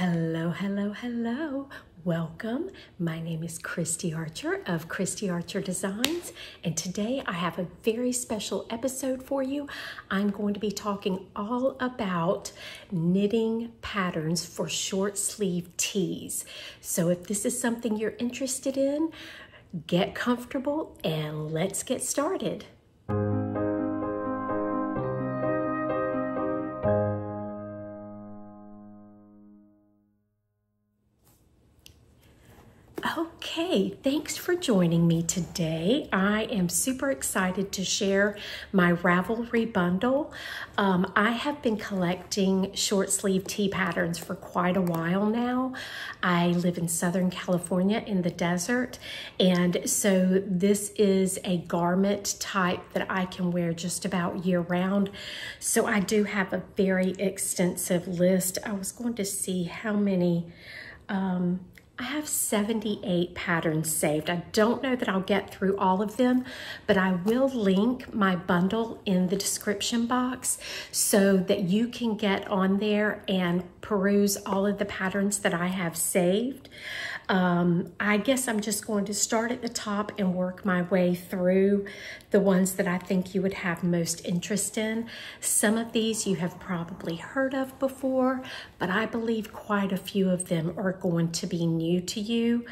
Hello, hello, hello. Welcome. My name is Christie Archer of Christie Archer Designs, and today I have a very special episode for you. I'm going to be talking all about knitting patterns for short sleeve tees. So if this is something you're interested in, get comfortable and let's get started. Okay, thanks for joining me today. I am super excited to share my Ravelry bundle. I have been collecting short sleeve tee patterns for quite a while now. I live in Southern California in the desert, and so this is a garment type that I can wear just about year round. So I do have a very extensive list. I was going to see how many, I have 78 patterns saved. I don't know that I'll get through all of them, but I will link my bundle in the description box so that you can get on there and peruse all of the patterns that I have saved. I guess I'm just going to start at the top and work my way through the ones that I think you would have most interest in. Some of these you have probably heard of before, but I believe quite a few of them are going to be new to you.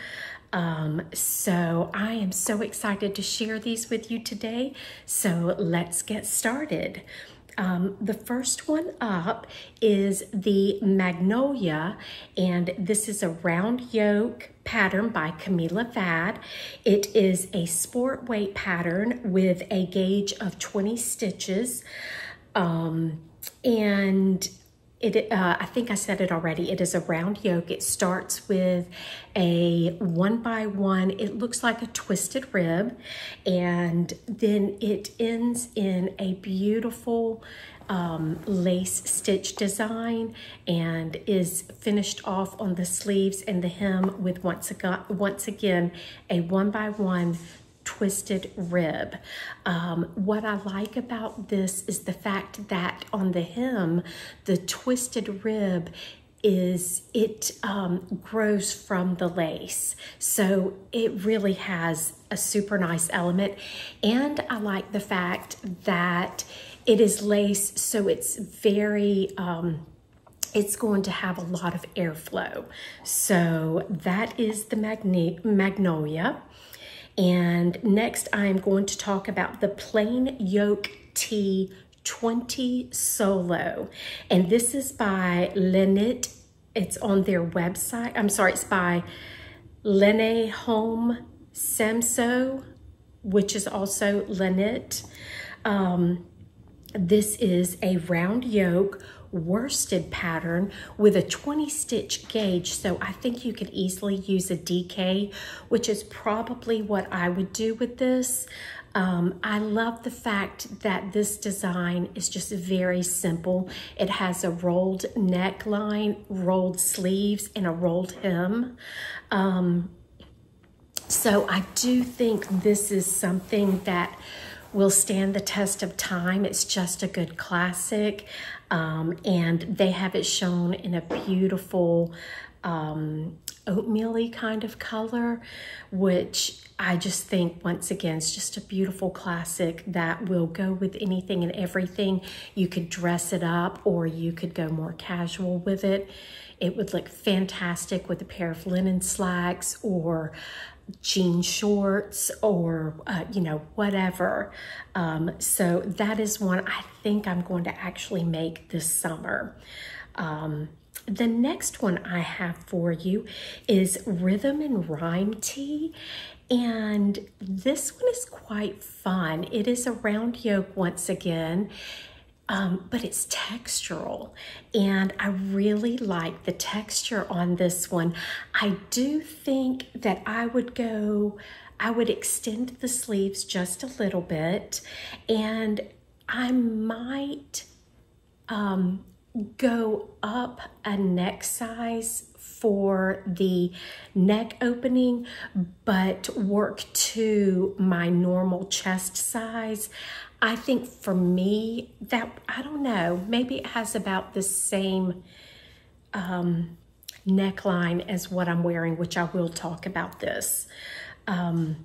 So I am so excited to share these with you today. So let's get started. The first one up is the Magnolia, and this is a round yoke pattern by Camila Vad. It is a sport weight pattern with a gauge of 20 stitches, and I think I said it already, it is a round yoke. It starts with a 1x1, it looks like a twisted rib, and then it ends in a beautiful lace stitch design and is finished off on the sleeves and the hem with once again a 1x1 twisted rib. What I like about this is the fact that on the hem, the twisted rib grows from the lace. So it really has a super nice element. And I like the fact that it is lace, so it's very, it's going to have a lot of airflow. So that is the Magnolia. And next I'm going to talk about the plain Yolk Tee 20 Solo. And this is by Lenit. It's on their website. I'm sorry, it's by Lene Home Semso, which is also Lenit. This is a round yoke worsted pattern with a 20 stitch gauge, so I think you could easily use a DK, which is probably what I would do with this. I love the fact that this design is just very simple. It has a rolled neckline, rolled sleeves, and a rolled hem. So I do think this is something that will stand the test of time. It's just a good classic, and they have it shown in a beautiful oatmeal-y kind of color, which I just think, once again, it's just a beautiful classic that will go with anything and everything. You could dress it up or you could go more casual with it. It would look fantastic with a pair of linen slacks or jean shorts or, you know, whatever. So that is one I think I'm going to actually make this summer. The next one I have for you is Rhythm and Rhyme Tea. And this one is quite fun. It is a round yoke once again, but it's textural, and I really like the texture on this one. I do think that I would extend the sleeves just a little bit, and I might go up a neck size for the neck opening, but work to my normal chest size. I think for me, that, I don't know, maybe it has about the same neckline as what I'm wearing, which I will talk about this. But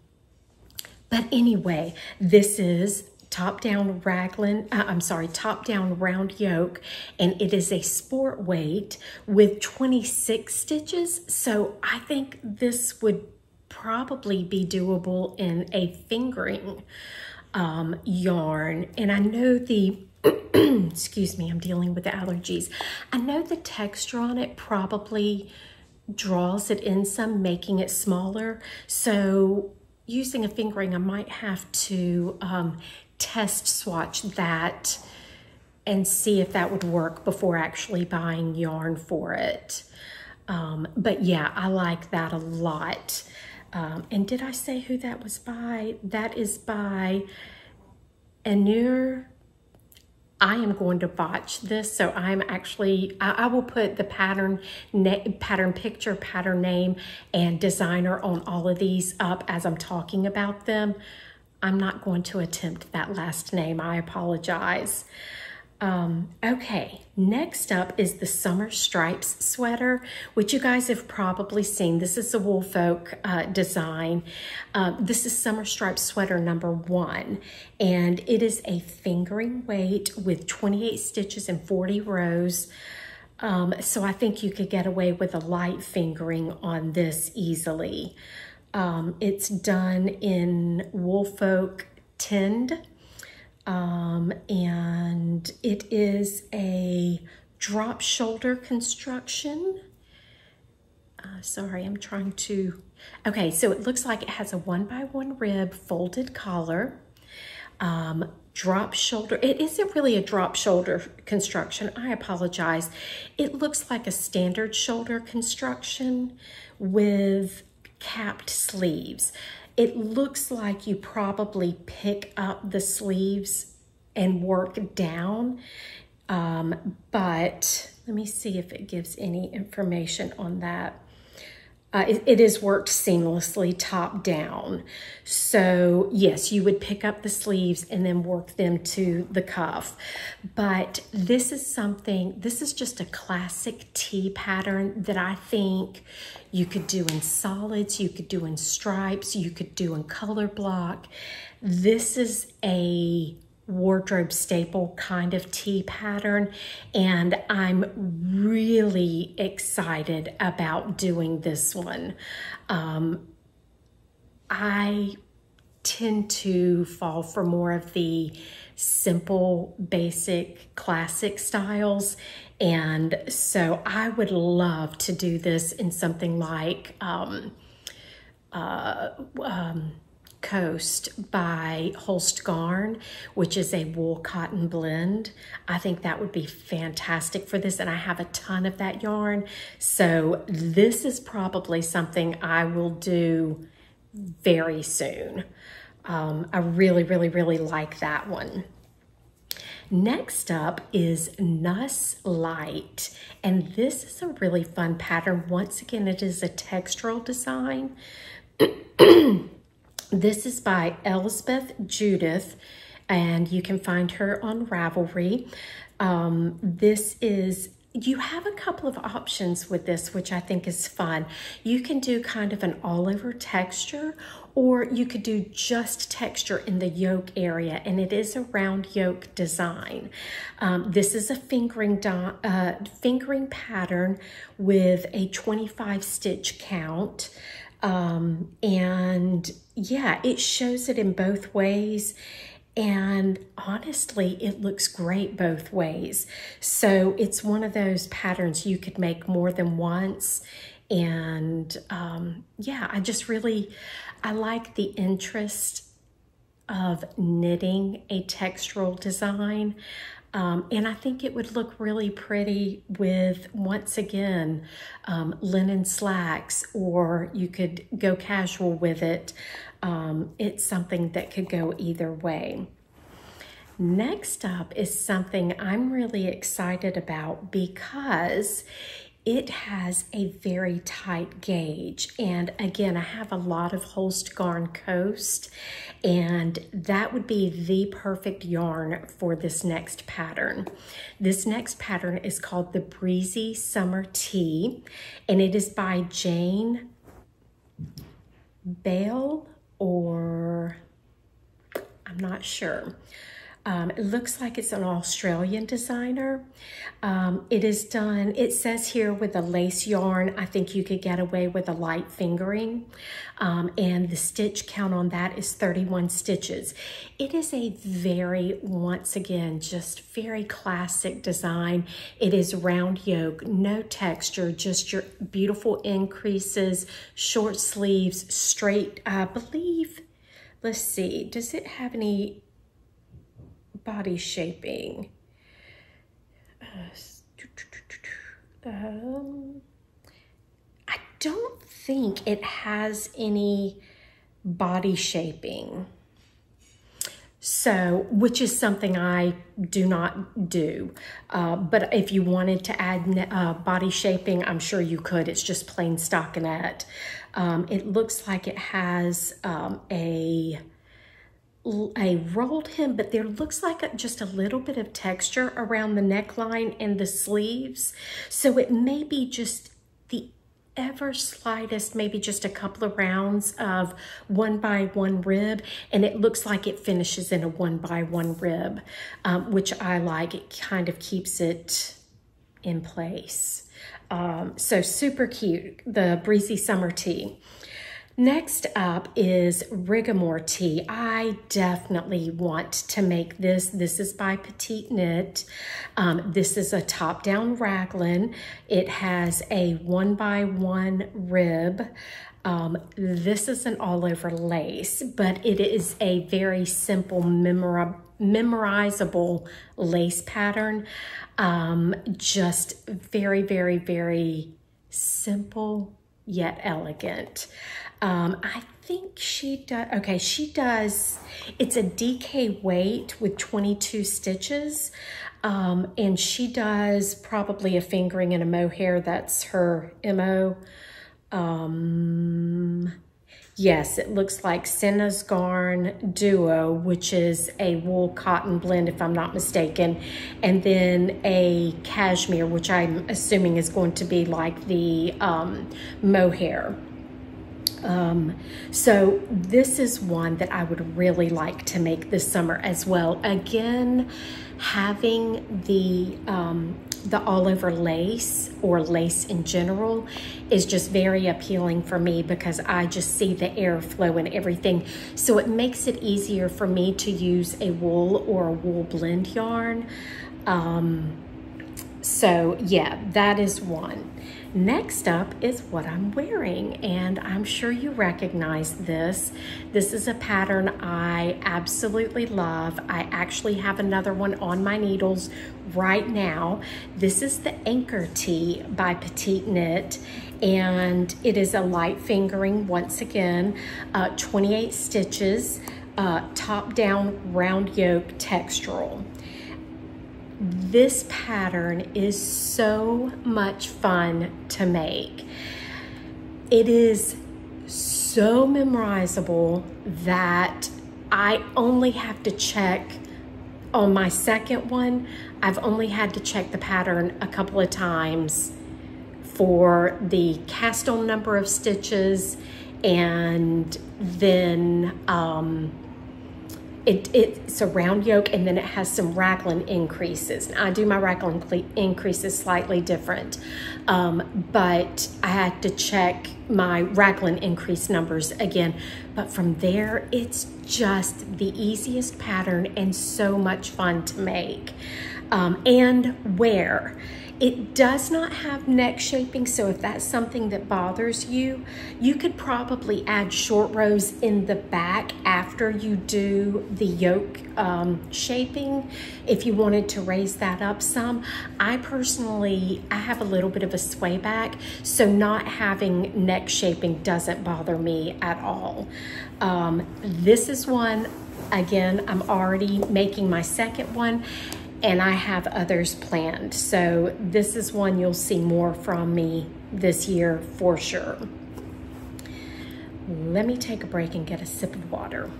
anyway, this is top-down Raglin, top-down round yoke, and it is a sport weight with 26 stitches. So I think this would probably be doable in a fingering yarn. And I know the, excuse me, I'm dealing with the allergies. I know the texture on it probably draws it in some, making it smaller. So using a fingering, I might have to test swatch that and see if that would work before actually buying yarn for it. But yeah, I like that a lot. And did I say who that was by? That is by Anur. I am going to botch this, so I'm actually, I will put the pattern picture, pattern name, and designer on all of these up as I'm talking about them. I'm not going to attempt that last name. I apologize. Okay, next up is the Summer Stripes sweater, which you guys have probably seen. This is the Woolfolk design. This is Summer Stripes sweater number 1, and it is a fingering weight with 28 stitches and 40 rows. So I think you could get away with a light fingering on this easily. It's done in Woolfolk Tinned. And it is a drop shoulder construction. Sorry, I'm trying to, okay, so it looks like it has a 1x1 rib folded collar, drop shoulder. It isn't really a drop shoulder construction. I apologize. It looks like a standard shoulder construction with capped sleeves. It looks like you probably pick up the sleeves and work down, but let me see if it gives any information on that. It is worked seamlessly top down. So yes, you would pick up the sleeves and then work them to the cuff. But this is something, this is just a classic tee pattern that I think you could do in solids, you could do in stripes, you could do in color block. This is a wardrobe staple kind of tee pattern, and I'm really excited about doing this one. I tend to fall for more of the simple, basic, classic styles, and so I would love to do this in something like Coast by Holst Garn, which is a wool cotton blend. I think that would be fantastic for this, and I have a ton of that yarn. So this is probably something I will do very soon. I really, really, really like that one. Next up is Nus Light, and this is a really fun pattern. Once again, it is a textural design. This is by Elsbeth Judith, and you can find her on Ravelry. This is, you have a couple of options with this, which I think is fun. You can do kind of an all-over texture, or you could do just texture in the yoke area, and it is a round yoke design. This is a fingering pattern with a 25 stitch count. And yeah, it shows it in both ways, and honestly, it looks great both ways. So it's one of those patterns you could make more than once. And yeah, I like the interest of knitting a textural design. And I think it would look really pretty with, once again, linen slacks, or you could go casual with it. It's something that could go either way. Next up is something I'm really excited about because it has a very tight gauge. And again, I have a lot of Holst Garn Coast, and that would be the perfect yarn for this next pattern. This next pattern is called the Breezy Summer Tea, and it is by Jane Bale, or I'm not sure. It looks like it's an Australian designer. It is done, it says here, with a lace yarn. I think you could get away with a light fingering. And the stitch count on that is 31 stitches. It is a very, once again, just very classic design. It is round yoke, no texture, just your beautiful increases, short sleeves, straight, I believe. Let's see, does it have any body shaping? I don't think it has any body shaping. So, which is something I do not do. But if you wanted to add body shaping, I'm sure you could. It's just plain stockinette. It looks like it has a rolled hem, but there looks like just a little bit of texture around the neckline and the sleeves. So it may be just the ever slightest, maybe just a couple of rounds of 1x1 rib, and it looks like it finishes in a 1x1 rib, which I like. It kind of keeps it in place. So super cute, the Breezy Summer Tea. Next up is Rigore Tea. I definitely want to make this. This is by Petite Knit. This is a top-down raglan. It has a 1x1 rib. This is an all-over lace, but it is a very simple, memorizable lace pattern. Just very, very, very simple yet elegant. I think she does, okay, she does, it's a DK weight with 22 stitches, and she does probably a fingering and a mohair. That's her MO. Yes, it looks like Senna's Garn Duo, which is a wool cotton blend, if I'm not mistaken, and then a cashmere, which I'm assuming is going to be like the mohair. So this is one that I would really like to make this summer as well. Again, having the all over lace, or lace in general, is just very appealing for me because I just see the airflow and everything. So it makes it easier for me to use a wool or a wool blend yarn. So yeah, that is one. Next up is what I'm wearing, and I'm sure you recognize this. This is a pattern I absolutely love. I actually have another one on my needles right now. This is the Anchor Tee by Petite Knit, and it is a light fingering, once again, 28 stitches, top down round yoke textural. This pattern is so much fun to make. It is so memorizable that I only have to check on my second one. I've only had to check the pattern a couple of times for the cast on number of stitches, and then it's a round yoke, and then it has some raglan increases. Now, I do my raglan increases slightly different, but I had to check my raglan increase numbers again. But from there, it's just the easiest pattern and so much fun to make and wear. It does not have neck shaping, so if that's something that bothers you, you could probably add short rows in the back after you do the yoke shaping, if you wanted to raise that up some. I personally, I have a little bit of a sway back, so not having neck shaping doesn't bother me at all. This is one, again, I'm already making my second one. and I have others planned. So this is one you'll see more from me this year for sure. Let me take a break and get a sip of water.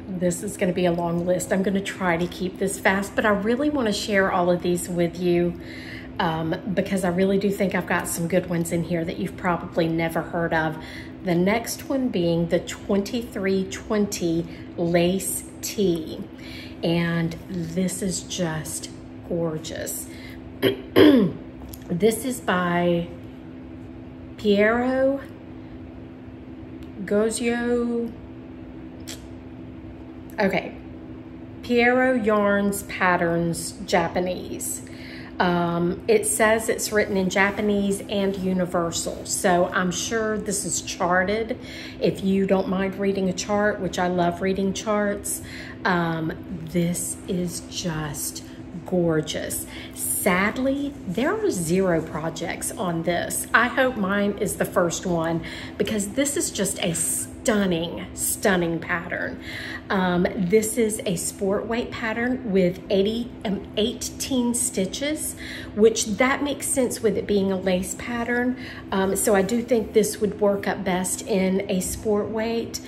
This is going to be a long list. I'm going to try to keep this fast, but I really want to share all of these with you because I really do think I've got some good ones in here that you've probably never heard of. The next one being the 2320 Lace Tea. And this is just gorgeous. This is by Piero Gozio. Okay, Piero Yarns Patterns Japanese. It says it's written in Japanese and universal, so I'm sure this is charted. If you don't mind reading a chart, which I love reading charts, this is just gorgeous. Sadly, there are 0 projects on this. I hope mine is the first one because this is just a stunning pattern. This is a sport weight pattern with 18 stitches, which that makes sense with it being a lace pattern. So I do think this would work up best in a sport weight.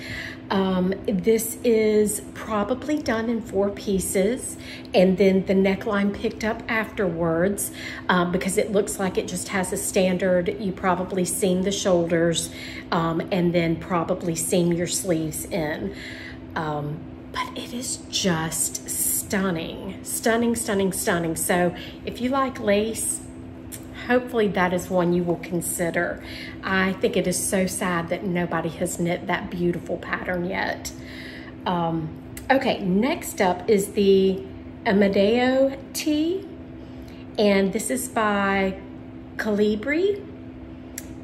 This is probably done in 4 pieces and then the neckline picked up afterwards because it looks like it just has a standard. You probably seam the shoulders and then probably seam your sleeves in. But it is just stunning. So if you like lace, hopefully that is one you will consider. I think it is so sad that nobody has knit that beautiful pattern yet. Okay, next up is the AMZ Te, and this is by Calibri,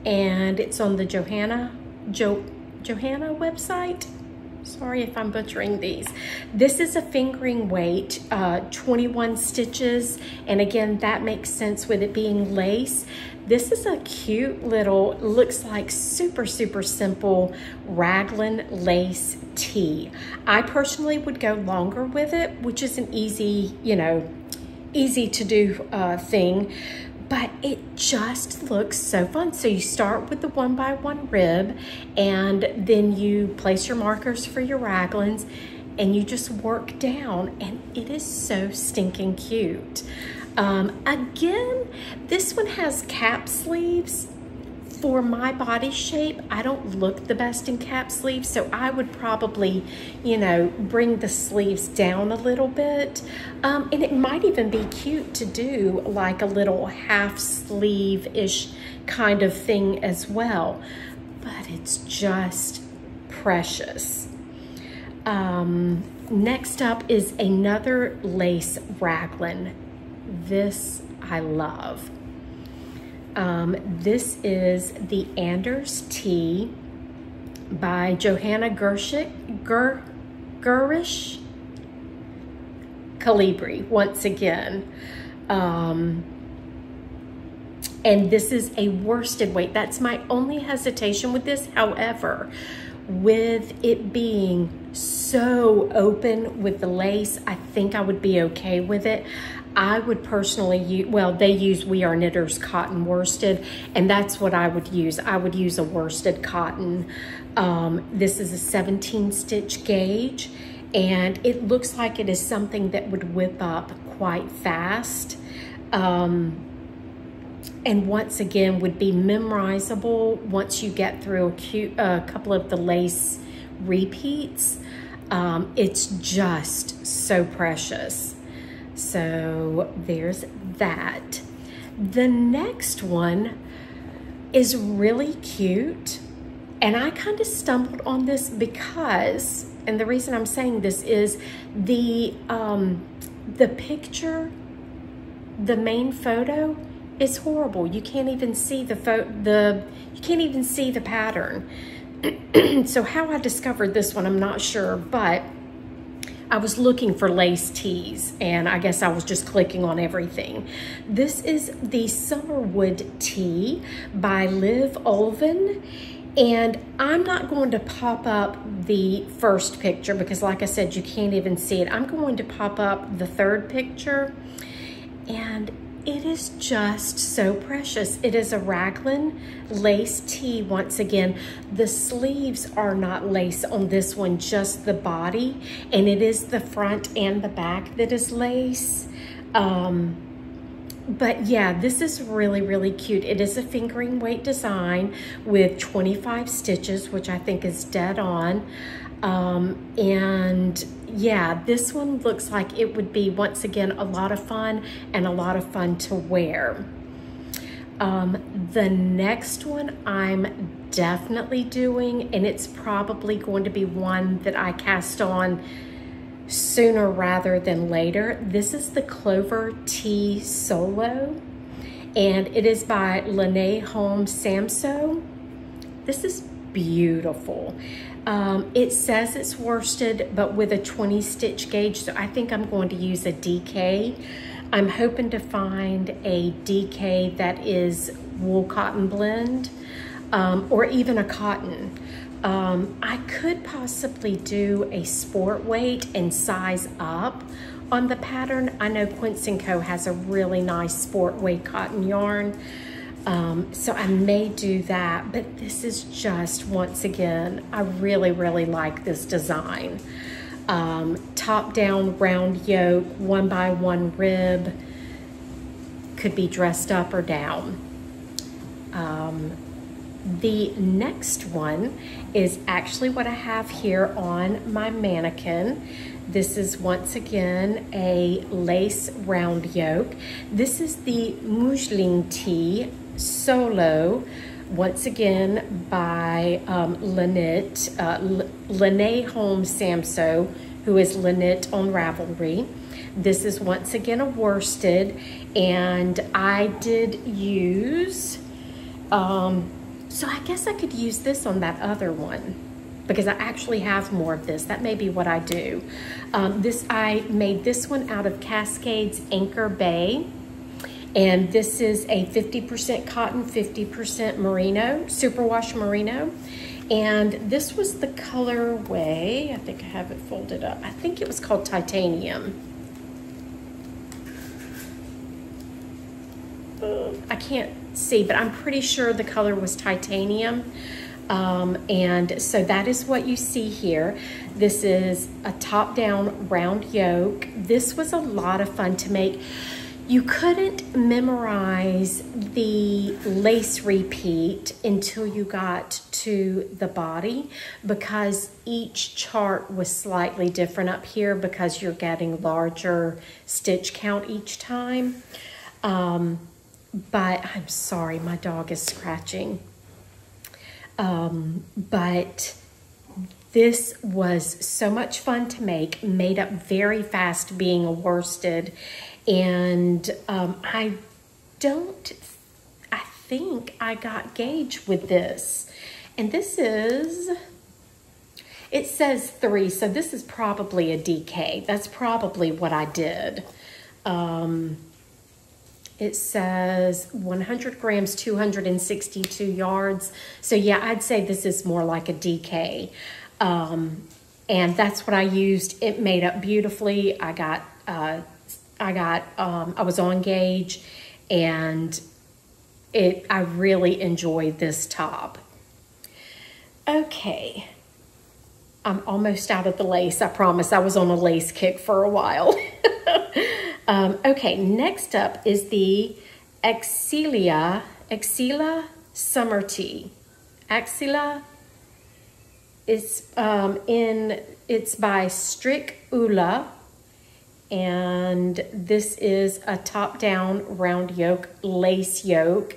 and it's on the Johanna website. Sorry if I'm butchering these. This is a fingering weight, 21 stitches. And again, that makes sense with it being lace. This is a cute little, looks like super simple Raglin lace tee. I personally would go longer with it, which is an easy, easy to do thing. But it just looks so fun. So you start with the 1x1 rib and then you place your markers for your raglins and you just work down, and it is so stinking cute. Again, this one has cap sleeves. For my body shape, I don't look the best in cap sleeves, so I would probably, bring the sleeves down a little bit. And it might even be cute to do like a little half sleeve-ish kind of thing as well. But it's just precious. Next up is another lace raglan. This I love. This is the Anders Tea by Johanna Gurish Calibri once again. And this is a worsted weight. That's my only hesitation with this. However, with it being so open with the lace, I think I would be okay with it. I would personally use, well, they use We Are Knitters cotton worsted, and that's what I would use. I would use a worsted cotton. This is a 17 stitch gauge, and it looks like it is something that would whip up quite fast. And once again, would be memorizable once you get through a couple of the lace repeats. It's just so precious. So there's that. The next one is really cute, and I kind of stumbled on this because, and the reason I'm saying this is the picture, the main photo is horrible. You can't even see the pattern. So how I discovered this one, I'm not sure, but I was looking for lace teas, and I guess I was just clicking on everything. This is the Summerwood Tea by Liv Olvin. And I'm not going to pop up the first picture because, like I said, you can't even see it. I'm going to pop up the third picture, and it is just so precious. It is a Raglin lace tee once again. The sleeves are not lace on this one, just the body, and it is the front and the back that is lace. But yeah, this is really, really cute. It is a fingering weight design with 25 stitches, which I think is dead on. And yeah, this one looks like it would be, once again, a lot of fun and a lot of fun to wear. The next one I'm definitely doing, and it's probably going to be one that I cast on sooner rather than later. This is the Clover Tea Solo, and it is by Lene Holmes Samso. This is beautiful. It says it's worsted, but with a 20 stitch gauge, so I think I'm going to use a DK. I'm hoping to find a DK that is wool cotton blend, or even a cotton. I could possibly do a sport weight and size up on the pattern. I know Quince & Co. has a really nice sport weight cotton yarn, so I may do that, but this is just, once again, I really, really like this design. Top down round yoke, 1x1 rib, could be dressed up or down. The next one is actually what I have here on my mannequin. This is, once again, a lace round yoke. This is the Musing Tea Solo, once again by Lene Holmes Samso, who is Lynette on Ravelry. This is, once again, a worsted, and I did use so I guess I could use this on that other one because I actually have more of this. That may be what I do. I made this one out of Cascades Anchor Bay, and this is a 50% cotton, 50% merino, superwash merino. And this was the colorway, I think I have it folded up. I think it was called Titanium. I can't see, but I'm pretty sure the color was Titanium. And so that is what you see here. This is a top-down round yoke. This was a lot of fun to make. You couldn't memorize the lace repeat until you got to the body because each chart was slightly different up here because you're getting larger stitch count each time. But I'm sorry, my dog is scratching. But this was so much fun to make, made up very fast being a worsted. And I think I got gauge with this. And this is, it says 3, so this is probably a DK. That's probably what I did. It says 100 grams, 262 yards. So yeah, I'd say this is more like a DK. And that's what I used. It made up beautifully. I was on gauge, and I really enjoyed this top. Okay. I'm almost out of the lace. I promise. I was on a lace kick for a while. Okay, next up is the Exelia Summer Tea. Exelia is it's by Strick Ula, and this is a top-down round yoke, lace yoke.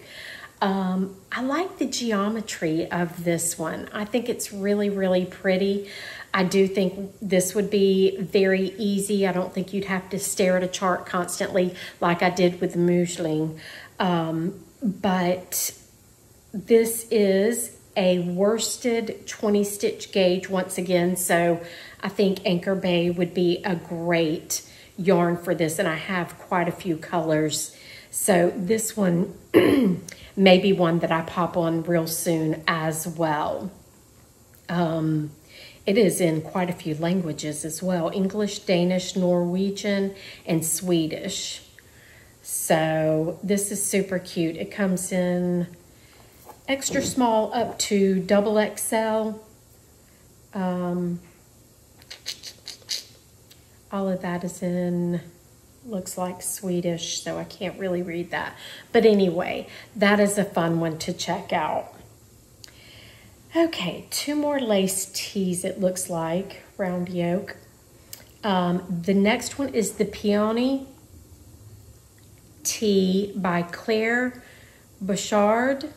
I like the geometry of this one. I think it's really, really pretty. I do think this would be very easy. I don't think you'd have to stare at a chart constantly like I did with the Musing. But this is a worsted 20 stitch gauge once again, so I think Anchor Bay would be a great yarn for this, and I have quite a few colors. So this one may be one that I pop on real soon as well. It is in quite a few languages as well: English, Danish, Norwegian, and Swedish. So this is super cute. It comes in extra small up to double XL. All of that is in, looks like Swedish, so I can't really read that. But anyway, that is a fun one to check out. Okay, 2 more lace tees it looks like, round yoke. The next one is the Peon Te by Claire Bouchard.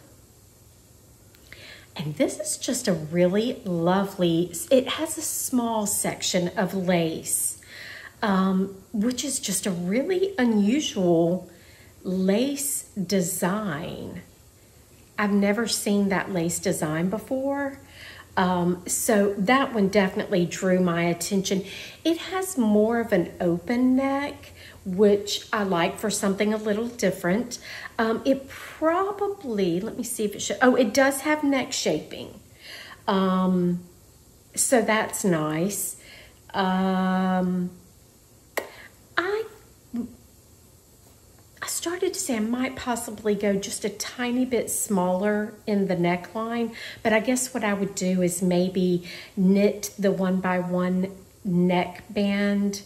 And this is just a really lovely, it has a small section of lace, which is just a really unusual lace design. I've never seen that lace design before. So that one definitely drew my attention. It has more of an open neck, which I like for something a little different. It probably, let me see if it should, oh, it does have neck shaping. So that's nice. I started to say I might possibly go just a tiny bit smaller in the neckline, but I guess what I would do is maybe knit the 1x1 neck band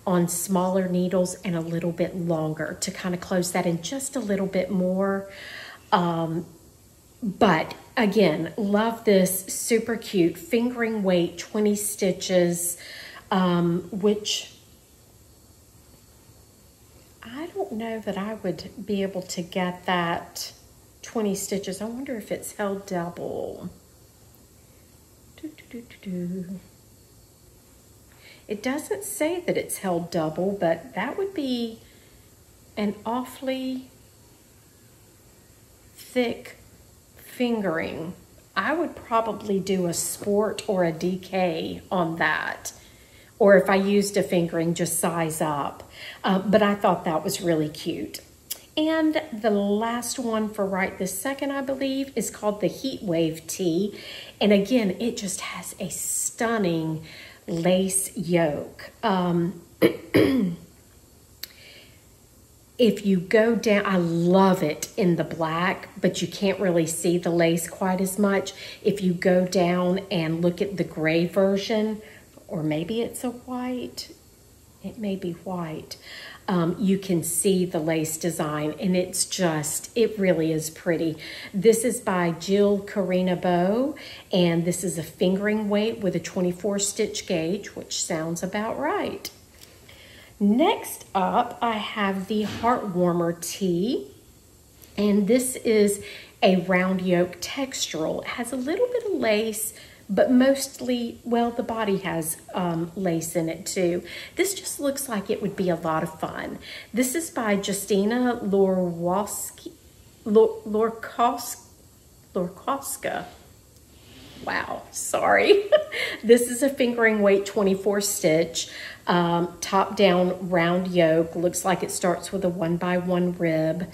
on smaller needles and a little bit longer to kind of close that in just a little bit more. But again, love this, super cute, fingering weight, 20 stitches, which I don't know that I would be able to get that 20 stitches. I wonder if it's held double. It doesn't say that it's held double, but that would be an awfully thick fingering. I would probably do a sport or a DK on that. Or if I used a fingering, just size up. But I thought that was really cute. And the last one for right this second, I believe, is called the Heatwave Tea. And again, it just has a stunning lace yoke. If you go down, I love it in the black, but you can't really see the lace quite as much. If you go down and look at the gray version, or maybe it's a white, it may be white, you can see the lace design, and it's just, it really is pretty. This is by Jill Karina Bow, and this is a fingering weight with a 24 stitch gauge, which sounds about right. Next up, I have the Heartwarmer Tea, and this is a round yoke textural. It has a little bit of lace, but mostly, well, the body has lace in it too. This just looks like it would be a lot of fun. This is by Justina Lorkowska. Wow, sorry. This is a fingering weight 24 stitch, top down round yoke. Looks like it starts with a 1x1 rib.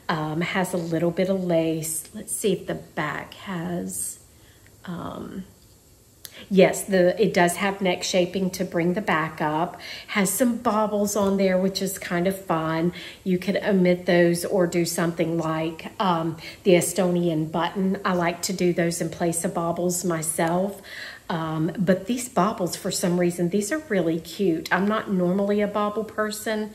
Has a little bit of lace. Let's see if the back has, yes, it does have neck shaping to bring the back up. Has some baubles on there, which is kind of fun. You could omit those or do something like the Estonian button. I like to do those in place of baubles myself. But these baubles, for some reason, these are really cute. I'm not normally a bauble person,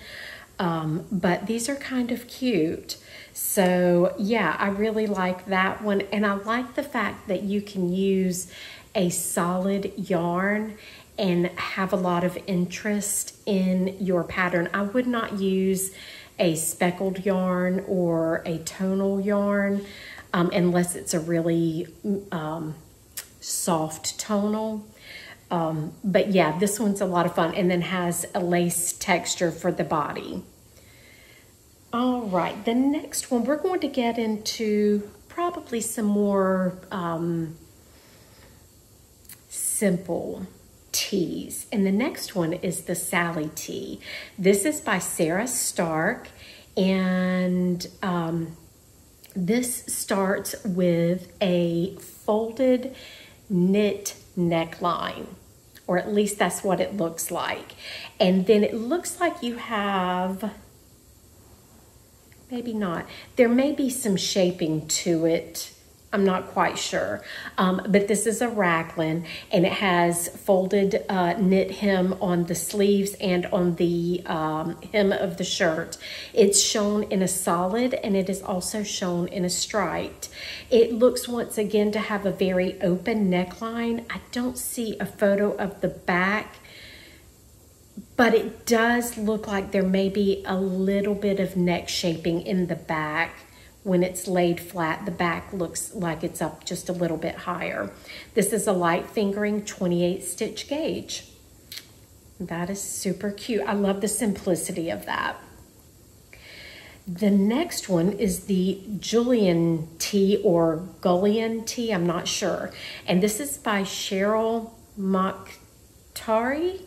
but these are kind of cute. So yeah, I really like that one. And I like the fact that you can use a solid yarn and have a lot of interest in your pattern. I would not use a speckled yarn or a tonal yarn unless it's a really soft tonal. But yeah, this one's a lot of fun, and then has a lace texture for the body. All right, the next one, we're going to get into probably some more simple teas. And the next one is the Sally Tea. This is by Sarah Stark, and this starts with a folded knit neckline, or at least that's what it looks like. And then it looks like you have, maybe not, there may be some shaping to it. I'm not quite sure, but this is a Raglin, and it has folded knit hem on the sleeves and on the hem of the shirt. It's shown in a solid, and it is also shown in a striped. It looks once again to have a very open neckline. I don't see a photo of the back, but it does look like there may be a little bit of neck shaping in the back. When it's laid flat, the back looks like it's up just a little bit higher. This is a light fingering 28 stitch gauge. That is super cute. I love the simplicity of that. The next one is the Julian Tea or Julian Tea, I'm not sure. And this is by Cheryl Mokhtari.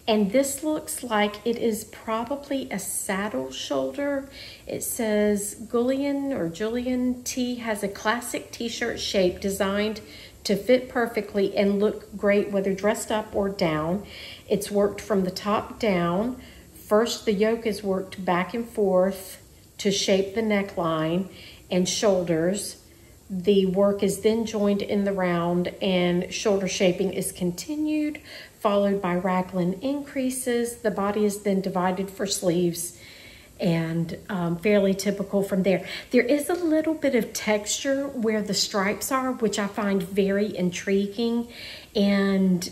And this looks like it is probably a saddle shoulder. It says Julian Tea has a classic t-shirt shape designed to fit perfectly and look great whether dressed up or down. It's worked from the top down. First, the yoke is worked back and forth to shape the neckline and shoulders. The work is then joined in the round, and shoulder shaping is continued, followed by raglan increases. The body is then divided for sleeves, and fairly typical from there. There is a little bit of texture where the stripes are, which I find very intriguing, and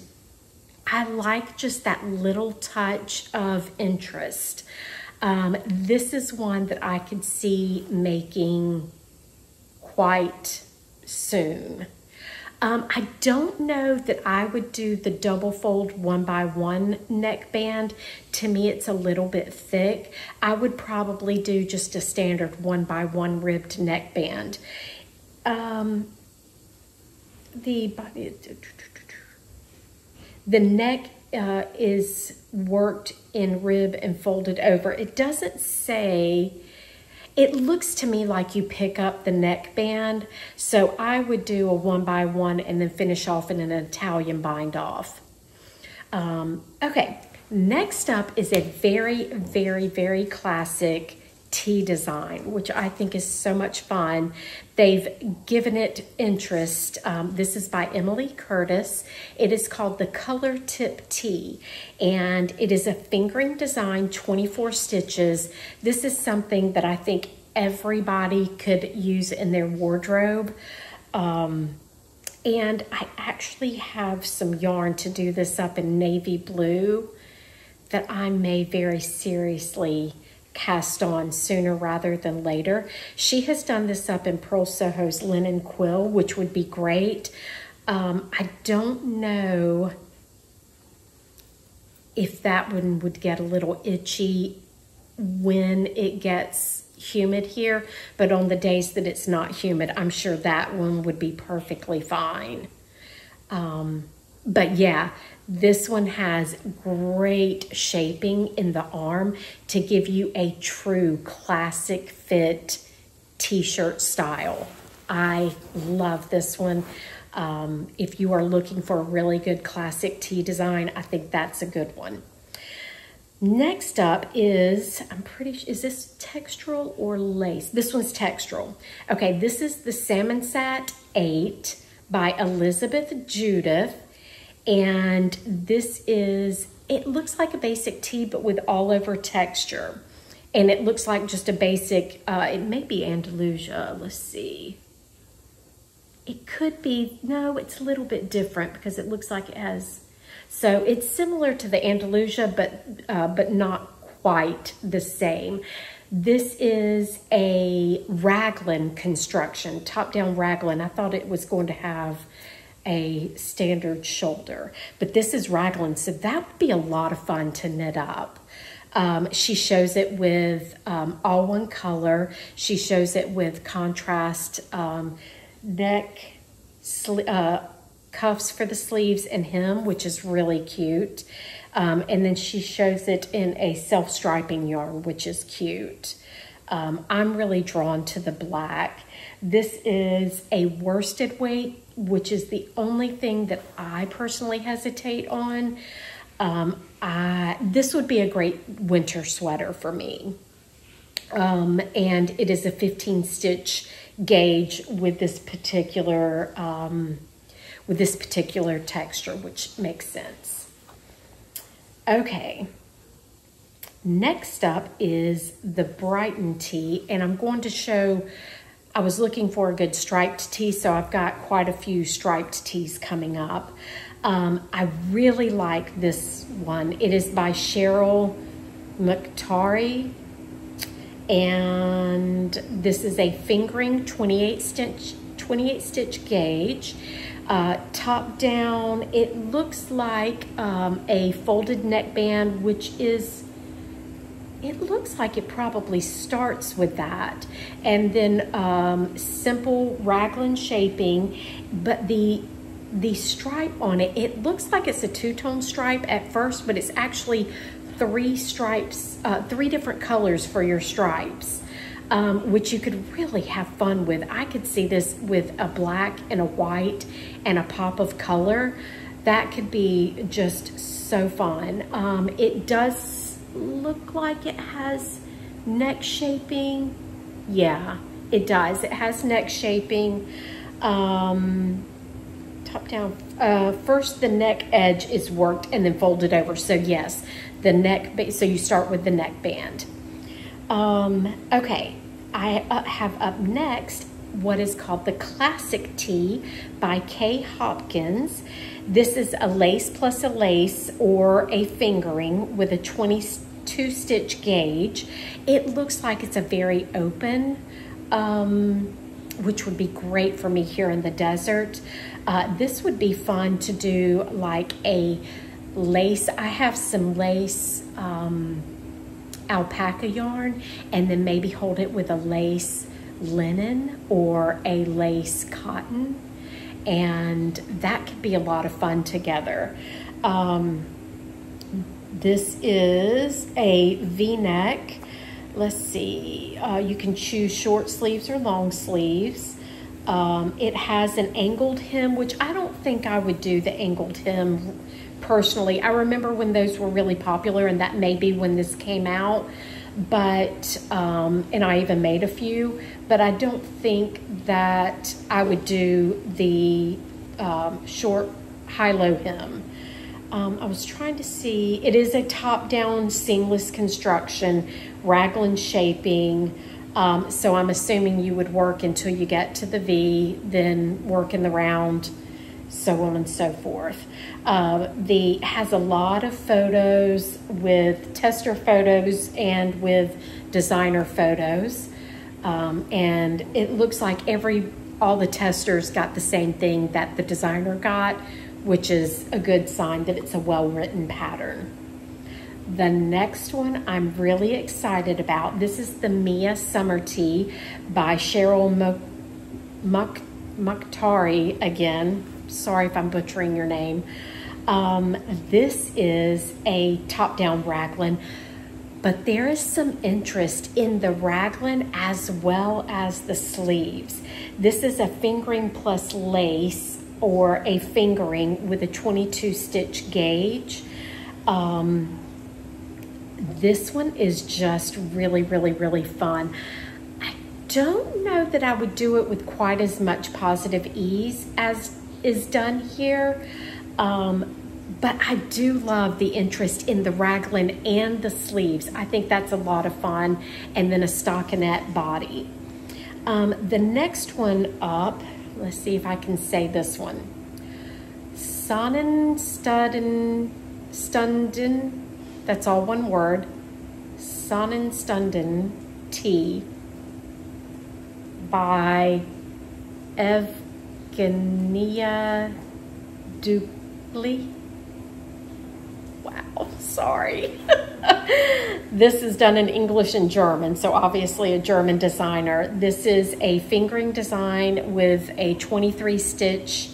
I like just that little touch of interest. This is one that I could see making quite soon. I don't know that I would do the double fold 1x1 neckband. To me, it's a little bit thick. I would probably do just a standard 1x1 ribbed neckband. The neck is worked in rib and folded over. It doesn't say. It looks to me like you pick up the neckband, so I would do a 1x1 and then finish off in an Italian bind off. Okay, next up is a very, very, very classic tea design, which I think is so much fun. They've given it interest. This is by Emily Curtis. It is called the Color Tip Tea, and it is a fingering design, 24 stitches. This is something that I think everybody could use in their wardrobe. And I actually have some yarn to do this up in navy blue that I may very seriously cast on sooner rather than later. She has done this up in Pearl Soho's linen quill, which would be great. I don't know if that one would get a little itchy when it gets humid here, but on the days that it's not humid, I'm sure that one would be perfectly fine. But yeah, this one has great shaping in the arm to give you a true classic fit t-shirt style. I love this one. If you are looking for a really good classic tee design, I think that's a good one. Next up is, is this textural or lace? This one's textural. Okay, this is the Salmon Sat 8 by Elizabeth Judith. And this is, it looks like a basic tee, but with all over texture. And it looks like just a basic, it may be Andalusia, let's see. It could be, no, it's a little bit different because it looks like it has, so it's similar to the Andalusia, but not quite the same. This is a raglan construction, top-down raglan. I thought it was going to have a standard shoulder, but this is raglan, so that would be a lot of fun to knit up. She shows it with all one color. She shows it with contrast neck, cuffs for the sleeves and hem, which is really cute. And then she shows it in a self-striping yarn, which is cute. I'm really drawn to the black. This is a worsted weight, which is the only thing that I personally hesitate on. This would be a great winter sweater for me. And it is a 15 stitch gauge with this particular texture, which makes sense. Okay. Next up is the Brighton Tea, and I'm going to show, I was looking for a good striped tea, so I've got quite a few striped teas coming up. I really like this one. It is by Cheryl McTarry, and this is a fingering 28 stitch gauge. Top down, it looks like a folded neckband, which is, it looks like it probably starts with that. And then simple raglan shaping, but the stripe on it, it looks like it's a two-tone stripe at first, but it's actually 3 stripes, 3 different colors for your stripes, which you could really have fun with. I could see this with a black and a white and a pop of color. That could be just so fun. It does look like it has neck shaping. Yeah, it does. It has neck shaping. Top down. First, the neck edge is worked and then folded over. So yes, the neck. So you start with the neckband. Okay, I have up next what is called the Classic Tea by Kay Hopkins. This is a lace plus a lace or a fingering with a 22 stitch gauge. It looks like it's a very open, which would be great for me here in the desert. This would be fun to do like a lace. I have some lace alpaca yarn, and then maybe hold it with a lace linen or a lace cotton, and that could be a lot of fun together. This is a V-neck. Let's see, you can choose short sleeves or long sleeves. It has an angled hem, which I don't think I would do the angled hem personally. I remember when those were really popular, and that may be when this came out, but and I even made a few, but I don't think that I would do the short high-low hem. I was trying to see, it is a top-down seamless construction, raglan shaping, so I'm assuming you would work until you get to the V, then work in the round, so on and so forth. Has a lot of photos with tester photos and with designer photos, and it looks like all the testers got the same thing that the designer got, which is a good sign that it's a well-written pattern. The next one I'm really excited about. This is the Mia Summer Tea by Cheryl McTarry again. Sorry if I'm butchering your name. This is a top-down raglan, but there is some interest in the raglan as well as the sleeves. This is a fingering plus lace or a fingering with a 22 stitch gauge. This one is just really, really, really fun. I don't know that I would do it with quite as much positive ease as is done here, but I do love the interest in the raglan and the sleeves. I think that's a lot of fun, and then a stockinette body. The next one up, let's see if I can say this one. Sonn Sten T, that's all one word. Sonn Sten T by Evgenia Dupli. Wow, sorry. This is done in English and German, so obviously a German designer. This is a fingering design with a 23 stitch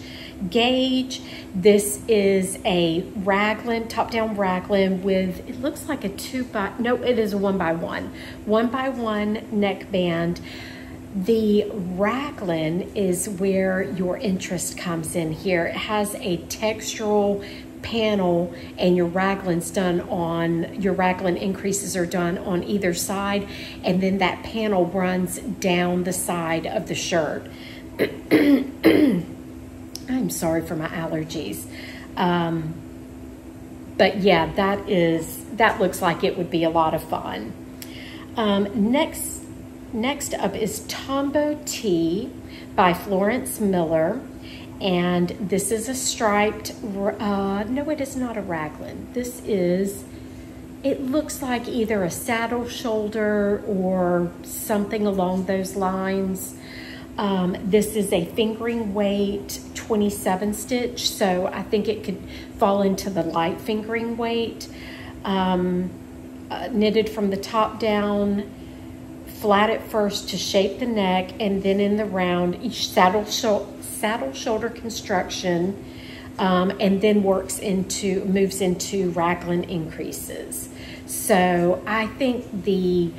gauge. This is a Raglin, top-down Raglin with, it looks like a no, it is a 1x1 neckband. The Raglin is where your interest comes in here. It has a textural panel, and your Raglan increases are done on either side, and then that panel runs down the side of the shirt. I'm sorry for my allergies. But yeah, that looks like it would be a lot of fun. Next up is Tombo T by Florence Miller. And this is a striped, no, it is not a Raglan. This is, it looks like either a saddle shoulder or something along those lines. This is a fingering weight 27 stitch, so I think it could fall into the light fingering weight. Knitted from the top down, flat at first to shape the neck, and then in the round, each saddle shoulder construction, and then moves into Raglan increases. So I think the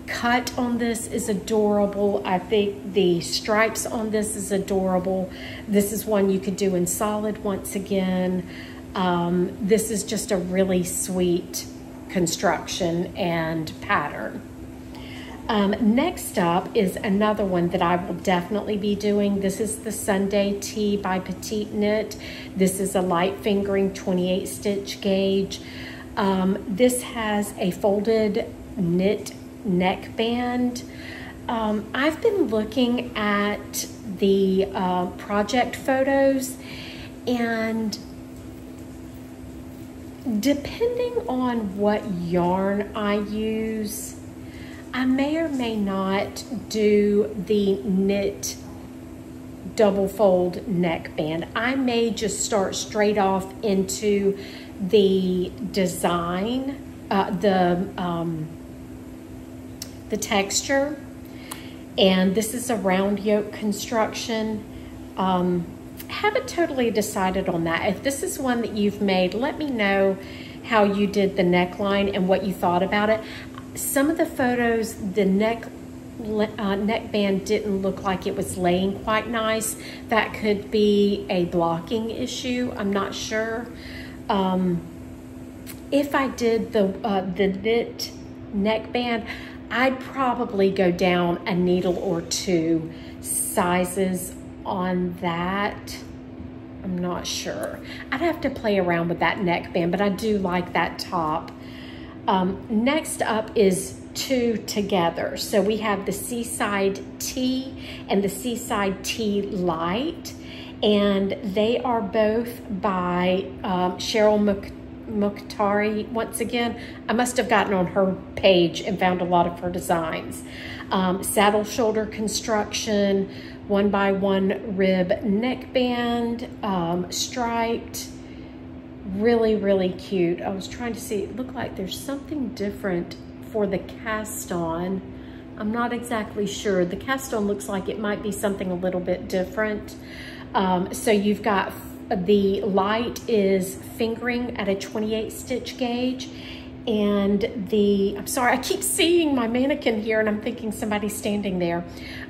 cut on this is adorable. I think the stripes on this is adorable. This is one you could do in solid once again. This is just a really sweet construction and pattern. Next up is another one that I will definitely be doing. This is the Sunday Tea by Petite Knit. This is a light fingering 28 stitch gauge. This has a folded knit neckband. I've been looking at the project photos, and depending on what yarn I use, I may or may not do the knit double fold neckband. I may just start straight off into the design, the texture. And this is a round yoke construction. Haven't totally decided on that. If this is one that you've made, let me know how you did the neckline and what you thought about it. Some of the photos, the neckband didn't look like it was laying quite nice. That could be a blocking issue. I'm not sure. If I did the knit neckband, I'd probably go down a needle or two sizes on that. I'm not sure. I'd have to play around with that neckband, but I do like that top. Next up is two together. So we have the Seaside Tea and the Seaside Tea Light, and they are both by Cheryl Mukhtari. Once again, I must have gotten on her page and found a lot of her designs. Saddle shoulder construction, 1x1 rib neckband, striped. Really, really cute. I was trying to see, it looked like there's something different for the cast on. I'm not exactly sure. The cast on looks like it might be something a little bit different. So you've got the light is fingering at a 28 stitch gauge, and I'm sorry, I keep seeing my mannequin here and I'm thinking somebody's standing there.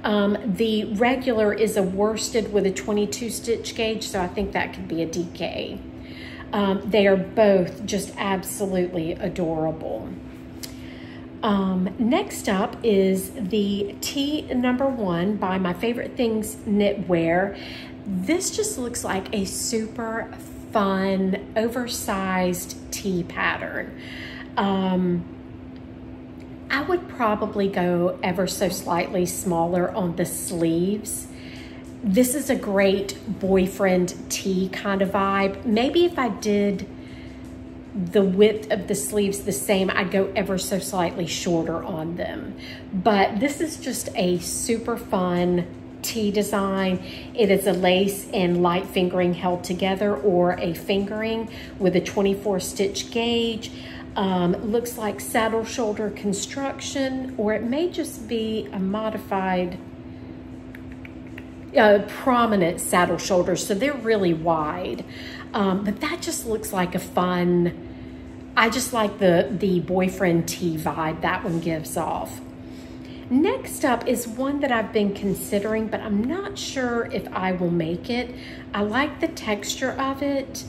The regular is a worsted with a 22 stitch gauge, so I think that could be a DK. They are both just absolutely adorable. Next up is the Tea #1 by My Favorite Things Knitwear. This just looks like a super fun, oversized tea pattern. I would probably go ever so slightly smaller on the sleeves. This is a great boyfriend tee kind of vibe. Maybe if I did the width of the sleeves the same, I'd go ever so slightly shorter on them. But this is just a super fun tee design. It is a lace and light fingering held together, or a fingering with a 24 stitch gauge. Looks like saddle shoulder construction, or it may just be a modified prominent saddle shoulders, so they're really wide. But that just looks like a fun, I just like the boyfriend tee vibe that one gives off. Next up is one that I've been considering, but I'm not sure if I will make it. I like the texture of it.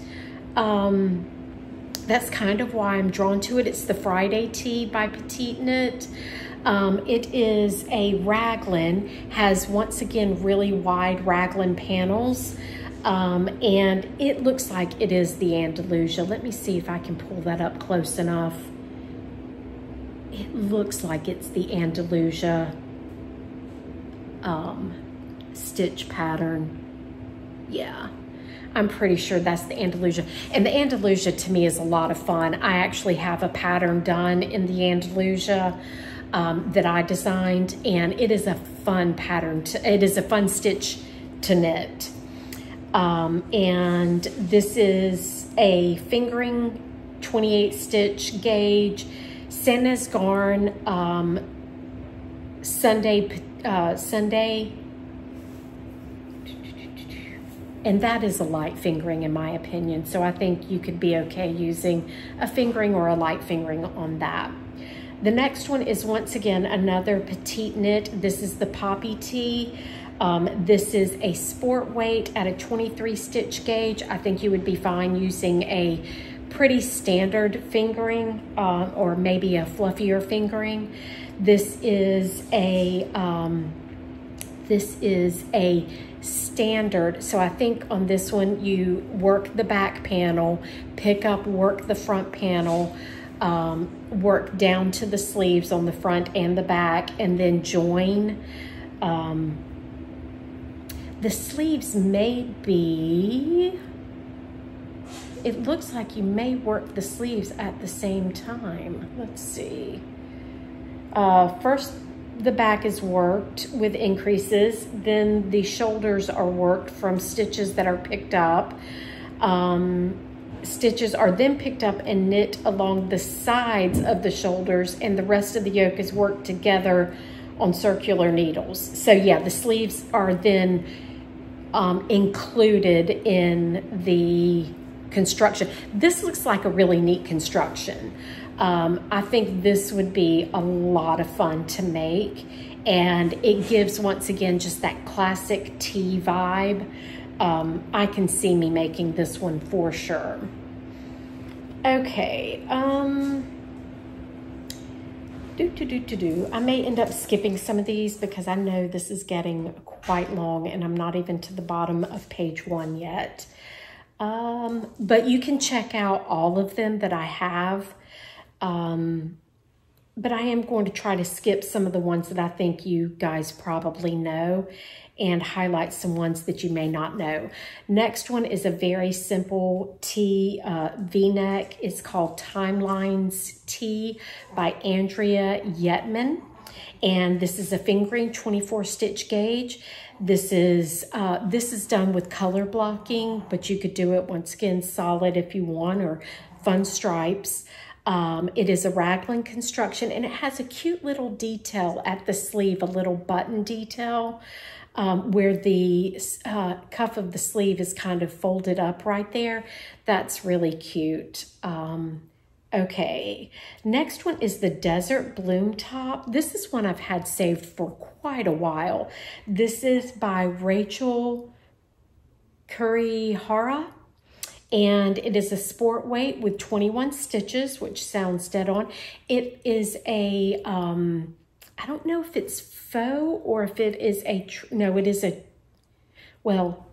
That's kind of why I'm drawn to it. It's the Friday Tea by Petite Knit. It is a Raglin, has once again really wide Raglin panels, and it looks like it is the Andalusia. Let me see if I can pull that up close enough. It looks like it's the Andalusia stitch pattern. Yeah, I'm pretty sure that's the Andalusia. And the Andalusia to me is a lot of fun. I actually have a pattern done in the Andalusia that I designed, and it is a fun pattern. It is a fun stitch to knit. And this is a fingering 28 stitch gauge, Sannes Garn, Sunday, and that is a light fingering in my opinion. So I think you could be okay using a fingering or a light fingering on that. The next one is once again another Petite Knit. This is the Poppy Tea. This is a sport weight at a 23 stitch gauge. I think you would be fine using a pretty standard fingering or maybe a fluffier fingering. This is a standard. So I think on this one you work the back panel, pick up, work the front panel, work down to the sleeves on the front and the back, and then join. The sleeves may be, it looks like you may work the sleeves at the same time. Let's see. First, the back is worked with increases, then the shoulders are worked from stitches that are picked up. Stitches are then picked up and knit along the sides of the shoulders, and the rest of the yoke is worked together on circular needles. So yeah, the sleeves are then included in the construction. This looks like a really neat construction. I think this would be a lot of fun to make, and it gives once again just that classic tea vibe. I can see me making this one for sure. Okay, I may end up skipping some of these because I know this is getting quite long and I'm not even to the bottom of page 1 yet. But you can check out all of them that I have. But I am going to try to skip some of the ones that I think you guys probably know and highlight some ones that you may not know. Next one is a very simple tea V-neck. It's called Timelines Tea by Andrea Yetman. And this is a fingering 24 stitch gauge. This is done with color blocking, but you could do it once again solid if you want, or fun stripes. It is a Raglin construction, and it has a cute little detail at the sleeve, a little button detail, where the cuff of the sleeve is kind of folded up right there. That's really cute. Okay, next one is the Desert Bloom Top. This is one I've had saved for quite a while. This is by Rachel Kurihara, and it is a sport weight with 21 stitches, which sounds dead on. It is a, I don't know if it's faux or if it is a, no, it is a, well,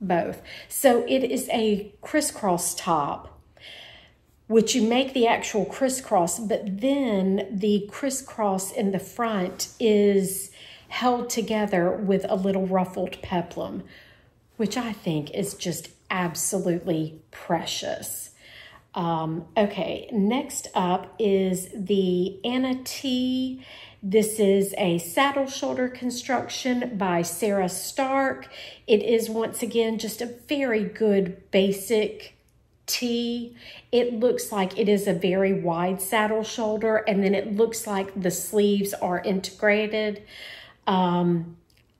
both. So it is a crisscross top, which you make the actual crisscross, but then the crisscross in the front is held together with a little ruffled peplum, which I think is just absolutely precious. Okay, next up is the Anna T. This is a saddle shoulder construction by Sarah Stark. It is once again just a very good basic tee. It looks like it is a very wide saddle shoulder, and then it looks like the sleeves are integrated.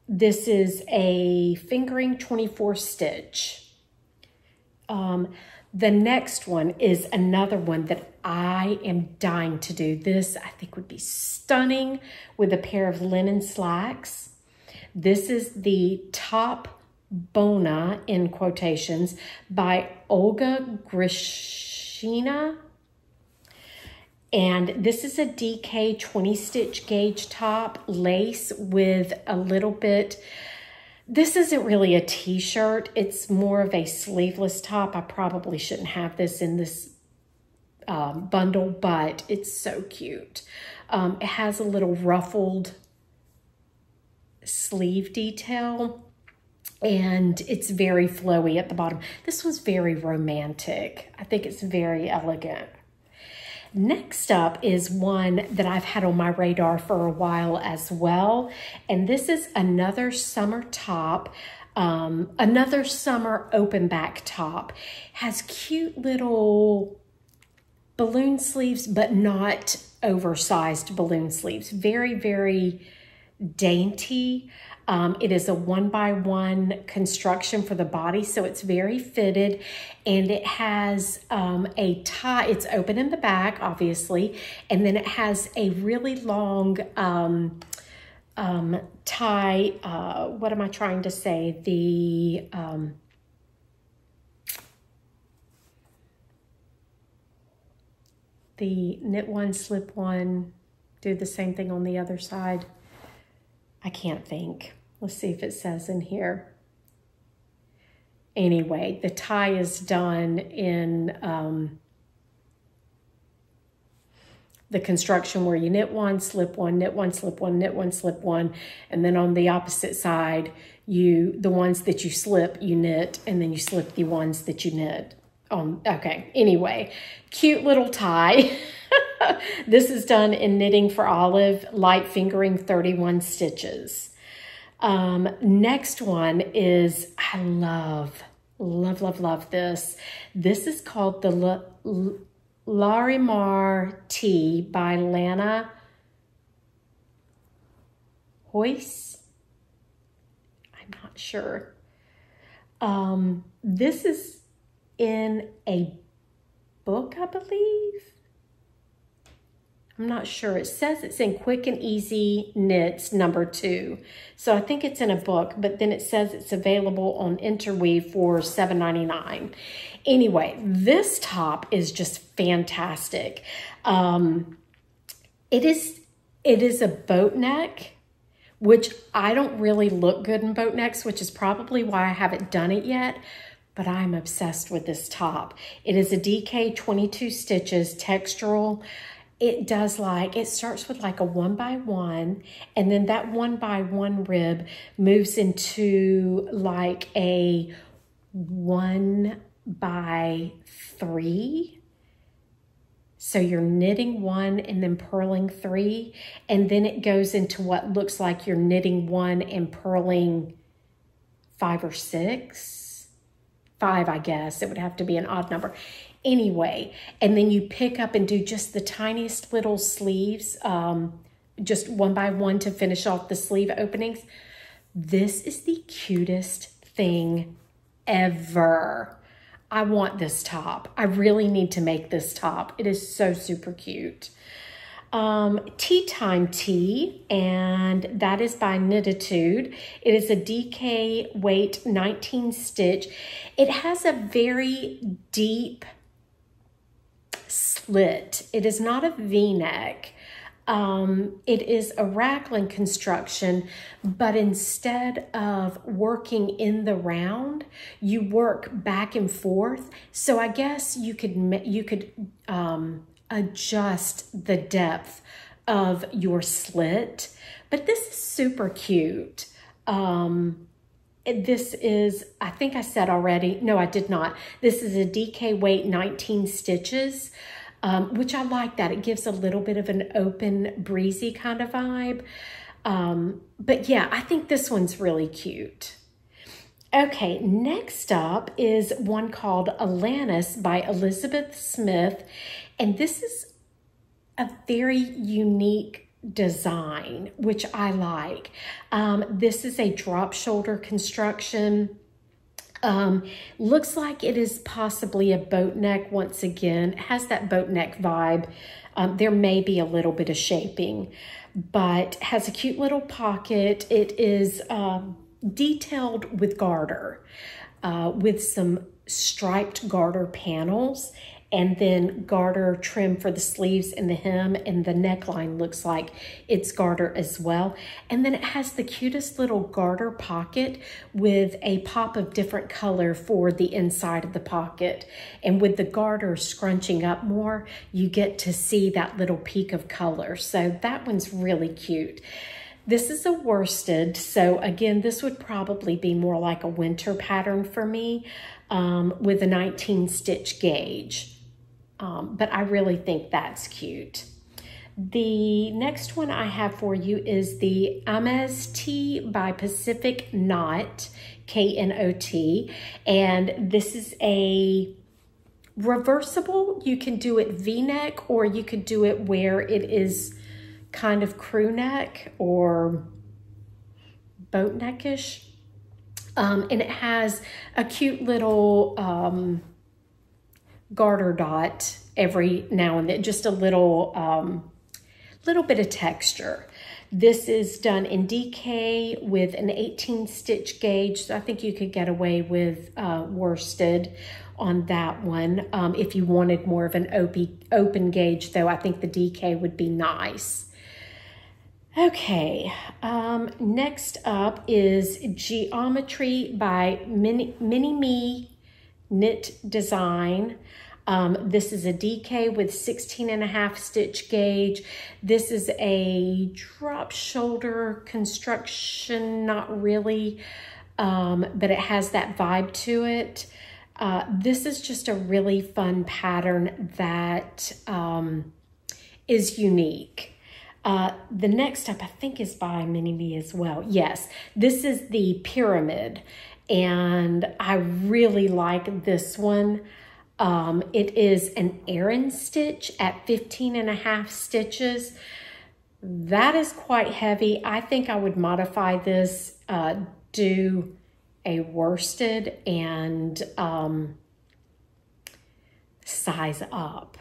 This is a fingering 24 stitch. The next one is another one that I am dying to do. This I think would be stunning with a pair of linen slacks. This is the Top Bona, in quotations, by Olga Grishina. And this is a DK 20 stitch gauge top, lace with a little bit. This isn't really a t-shirt. It's more of a sleeveless top. I probably shouldn't have this in this bundle, but it's so cute. It has a little ruffled sleeve detail, and it's very flowy at the bottom. This one's very romantic. I think it's very elegant. Next up is one that I've had on my radar for a while as well. And this is another summer top, another summer open back top. Has cute little balloon sleeves, but not oversized balloon sleeves. Very, very dainty. It is a 1x1 construction for the body, so it's very fitted, and it has a tie. It's open in the back, obviously, and then it has a really long tie. What am I trying to say? The knit one, slip one, do the same thing on the other side. I can't think. Let's see if it says in here. Anyway, the tie is done in the construction where you knit one, slip one, knit one, slip one, knit one, slip one, and then on the opposite side, the ones that you slip, you knit, and then you slip the ones that you knit. Okay, anyway, cute little tie. This is done in Knitting for Olive, light fingering 31 stitches. Next one is, I love this. This is called the Larimar Tea by Lana Hoyce. I'm not sure. This is in a book, I believe. I'm not sure. It says it's in Quick and Easy Knits #2. So I think it's in a book, but then it says it's available on Interweave for $7.99. Anyway, this top is just fantastic. It is a boat neck, which I don't really look good in boat necks, which is probably why I haven't done it yet, but I'm obsessed with this top. It is a DK 22 stitches textural. It starts with like a 1x1, and then that 1x1 rib moves into like a 1x3. So you're knitting 1 and then purling 3, and then it goes into what looks like you're knitting 1 and purling 5 or 6. 5, I guess. It would have to be an odd number. Anyway, and then you pick up and do just the tiniest little sleeves, just 1x1 to finish off the sleeve openings. This is the cutest thing ever. I want this top. I really need to make this top. It is so super cute. Tea Time Tea, and that is by Knititude. It is a DK weight 19 stitch. It has a very deep slit. It is not a V-neck. It is a Raglin construction, but instead of working in the round, you work back and forth. So I guess you could adjust the depth of your slit, but this is super cute. This is, I think I said already, no, I did not. This is a DK weight 19 stitches, which I like that. It gives a little bit of an open, breezy kind of vibe. But yeah, I think this one's really cute. Okay, next up is one called Alanis by Elizabeth Smith. And this is a very unique design, which I like. This is a drop shoulder construction. Looks like it is possibly a boat neck once again. It has that boat neck vibe. There may be a little bit of shaping, but has a cute little pocket. It is detailed with garter, with some striped garter panels, and then garter trim for the sleeves and the hem, and the neckline looks like it's garter as well. And then it has the cutest little garter pocket with a pop of different color for the inside of the pocket. And with the garter scrunching up more, you get to see that little peak of color. So that one's really cute. This is a worsted, so again, this would probably be more like a winter pattern for me, with a 19 stitch gauge. But I really think that's cute. The next one I have for you is the AMZ Te by Pacific Knot, K-N-O-T. And this is a reversible. You can do it V-neck, or you could do it where it is kind of crew neck or boat neckish. And it has a cute little garter dot every now and then, just a little bit of texture. This is done in DK with an 18 stitch gauge, so I think you could get away with worsted on that one. If you wanted more of an open gauge though, I think the DK would be nice. Okay, next up is Geometry by Mini Me Knit Design. This is a DK with 16.5 stitch gauge. This is a drop shoulder construction, not really, but it has that vibe to it. This is just a really fun pattern that is unique. The next up, I think, is by Mini Me as well. Yes, this is the pyramid, and I really like this one. It is an Aran stitch at 15.5 stitches. That is quite heavy. I think I would modify this, do a worsted and size up.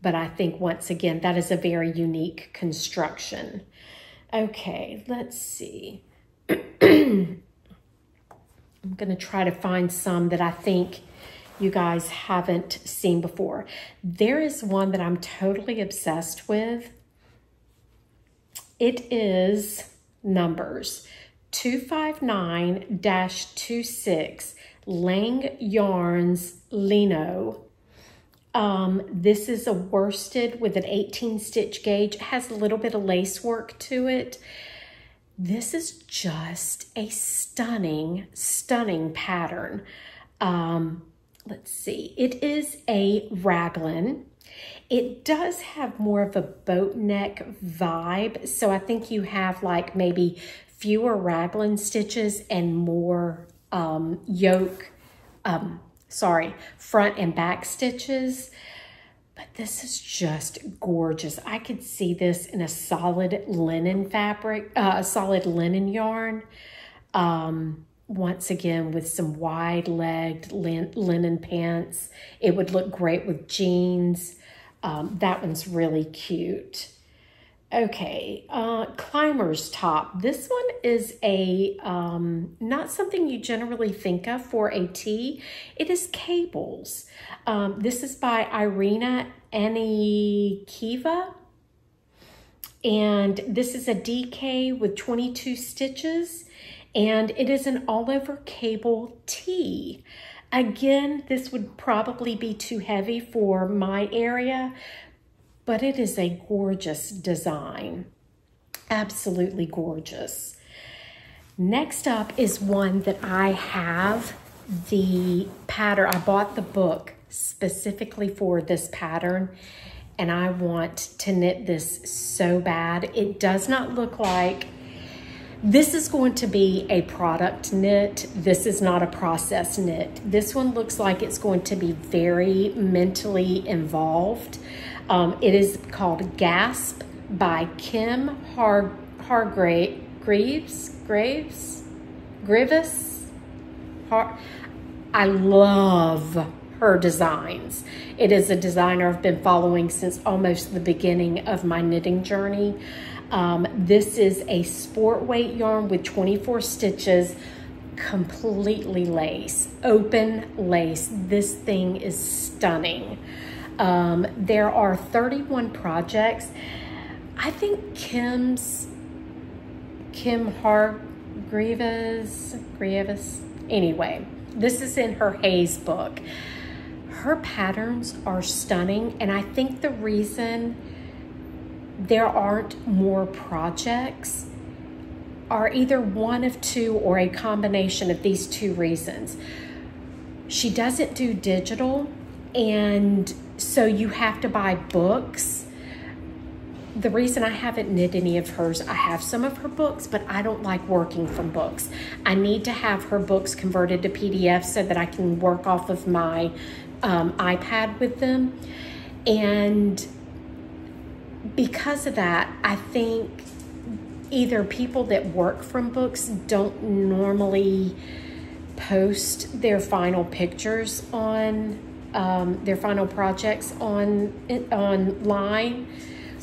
But I think, once again, that is a very unique construction. Okay, let's see. I'm going to try to find some that I think you guys haven't seen before. There is one that I'm totally obsessed with. It is numbers 259-26 Lang Yarns Lino. This is a worsted with an 18 stitch gauge. It has a little bit of lace work to it. This is just a stunning, stunning pattern. Let's see. It is a Raglin. It does have more of a boat neck vibe. So I think you have like maybe fewer Raglin stitches and more front and back stitches. But this is just gorgeous. I could see this in a solid linen fabric, a solid linen yarn. Once again, with some wide-legged linen pants. It would look great with jeans. That one's really cute. Okay, climber's top. This one is a not something you generally think of for a tee. It is cables. This is by Irina Anikiva. And this is a DK with 22 stitches. And it is an all-over cable tee. Again, this would probably be too heavy for my area, but it is a gorgeous design. Absolutely gorgeous. Next up is one that I have the pattern. I bought the book specifically for this pattern, and I want to knit this so bad. It does not look like this is going to be a product knit. This is not a process knit. This one looks like it's going to be very mentally involved. It is called Gasp by Kim Hargreaves. I love her designs. It is a designer I've been following since almost the beginning of my knitting journey. This is a sport weight yarn with 24 stitches, completely lace, open lace. This thing is stunning. There are 31 projects. I think Kim Hargreaves, anyway, this is in her Haze book. Her patterns are stunning, and I think the reason there aren't more projects are either one of two or a combination of these two reasons. She doesn't do digital, and so you have to buy books. The reason I haven't knit any of hers, I have some of her books, but I don't like working from books. I need to have her books converted to PDF so that I can work off of my iPad with them. And because of that, I think either people that work from books don't normally post their final pictures on their final projects online,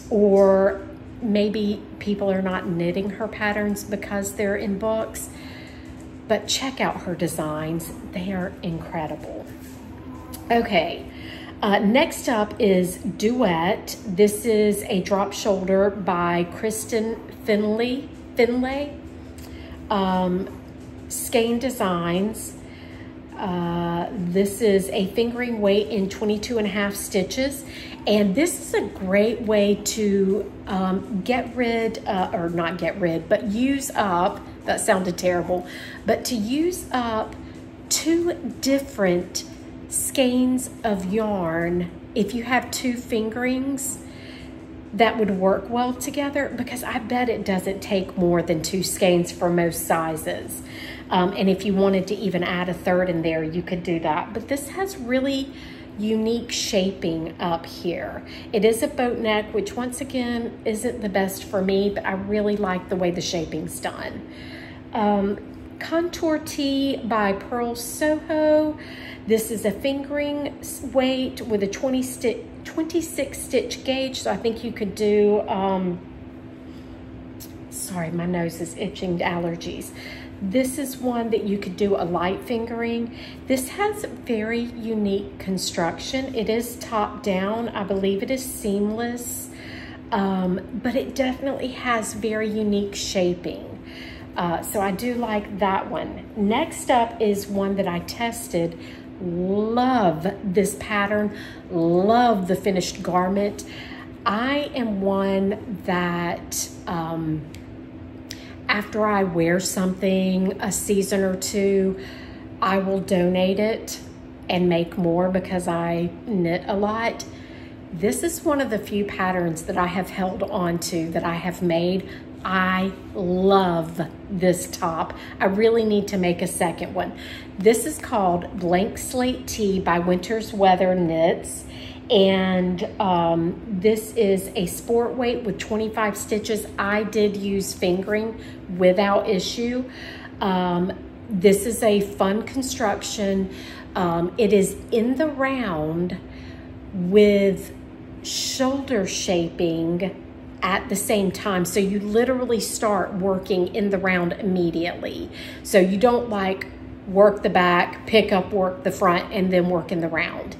or maybe people are not knitting her patterns because they're in books. But check out her designs. They are incredible. Okay, next up is Duet. This is a drop shoulder by Kristen Finlay. Skein Designs. This is a fingering weight in 22.5 stitches. And this is a great way to use up, that sounded terrible, but to use up 2 different skeins of yarn. If you have 2 fingerings, that would work well together, because I bet it doesn't take more than 2 skeins for most sizes. And if you wanted to even add a 3rd in there, you could do that. But this has really unique shaping up here. It is a boat neck, which once again isn't the best for me, but I really like the way the shaping's done. Contour Tea by Pearl Soho. This is a fingering weight with a 26 stitch gauge, so I think you could do, sorry, my nose is itching, allergies. This is one that you could do a light fingering. This has very unique construction. It is top down. I believe it is seamless, but it definitely has very unique shaping. So I do like that one. Next up is one that I tested. Love this pattern, love the finished garment. I am one that after I wear something a season or 2, I will donate it and make more because I knit a lot. This is one of the few patterns that I have held on to that I have made. I love this top. I really need to make a second one. This is called Blank Slate Tea by Winter's Weather Knits. And this is a sport weight with 25 stitches. I did use fingering without issue. This is a fun construction. It is in the round with shoulder shaping at the same time. So you literally start working in the round immediately. So you don't like work the back, pick up, work the front, and then work in the round.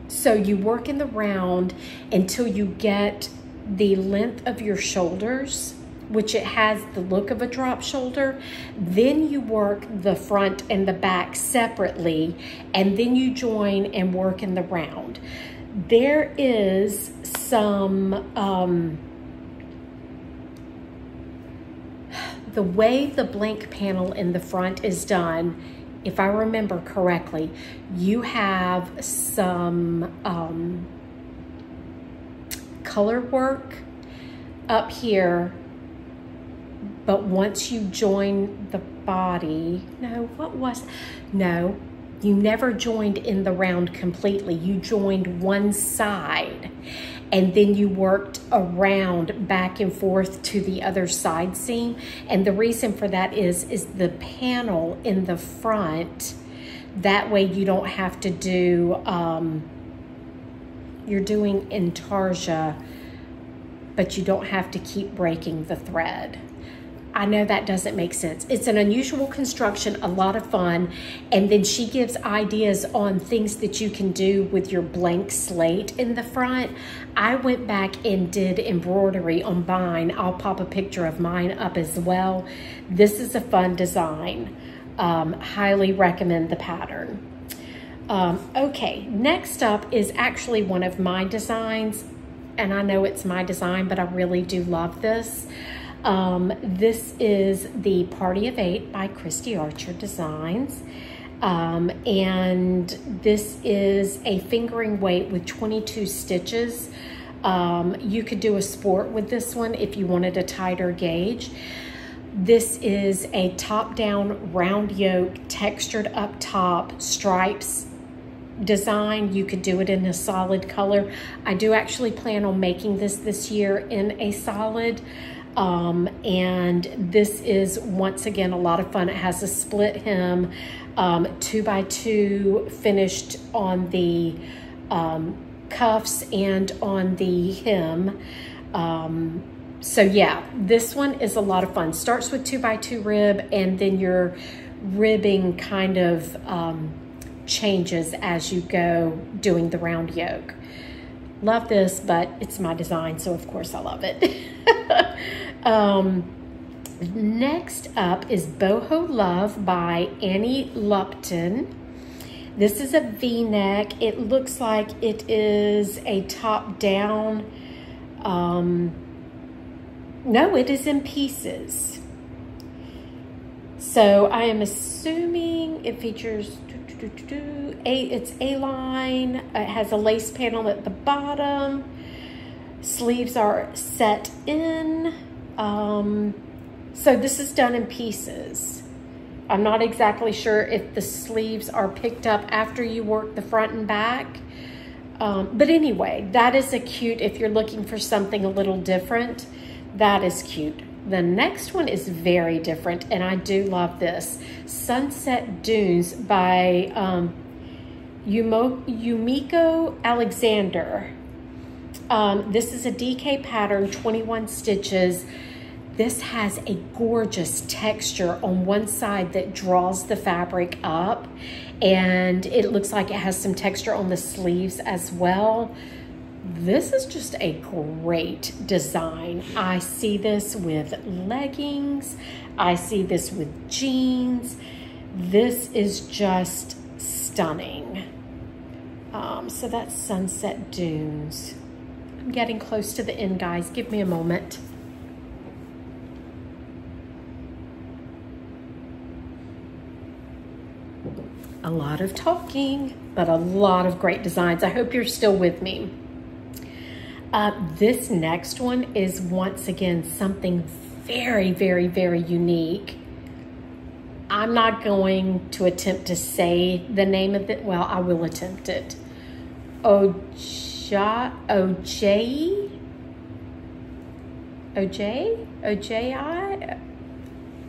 So you work in the round until you get the length of your shoulders, which it has the look of a drop shoulder. Then you work the front and the back separately, and then you join and work in the round. There is some, the way the blank panel in the front is done, if I remember correctly, you have some color work up here, but once you join the body, you never joined in the round completely. You joined one side and then you worked around back and forth to the other side seam. And the reason for that is the panel in the front. That way you don't have to do, you're doing intarsia, but you don't have to keep breaking the thread. I know that doesn't make sense. It's an unusual construction, a lot of fun. And then she gives ideas on things that you can do with your blank slate in the front. I went back and did embroidery on mine. I'll pop a picture of mine up as well. This is a fun design. Highly recommend the pattern. Okay, next up is actually one of my designs. And I know it's my design, but I really do love this. This is the Party of 8 by Christie Archer Designs. And this is a fingering weight with 22 stitches. You could do a sport with this one if you wanted a tighter gauge. This is a top-down round yoke, textured up top, stripes design. You could do it in a solid color. I do actually plan on making this year in a solid. And this is, once again, a lot of fun. It has a split hem, 2x2 finished on the cuffs and on the hem. So yeah, this one is a lot of fun. Starts with 2x2 rib, and then your ribbing kind of changes as you go doing the round yoke. Love this, but it's my design, so of course I love it. Next up is Boho Love by Annie Lupton. This is a V-neck. It looks like it is a top-down. No, it is in pieces. So I am assuming it features it's A-line. It has a lace panel at the bottom. Sleeves are set in. So this is done in pieces. I'm not exactly sure if the sleeves are picked up after you work the front and back. But anyway, that is a cute, if you're looking for something a little different, that is cute. The next one is very different, and I do love this. Sunset Dunes by Yumiko Alexander. This is a DK pattern, 21 stitches. This has a gorgeous texture on one side that draws the fabric up, and it looks like it has some texture on the sleeves as well. This is just a great design. I see this with leggings. I see this with jeans. This is just stunning. So that's Sunset Dunes. I'm getting close to the end, guys. Give me a moment. A lot of talking, but a lot of great designs. I hope you're still with me. This next one is once again something very, very, very unique. I'm not going to attempt to say the name of it. Well, I will attempt it.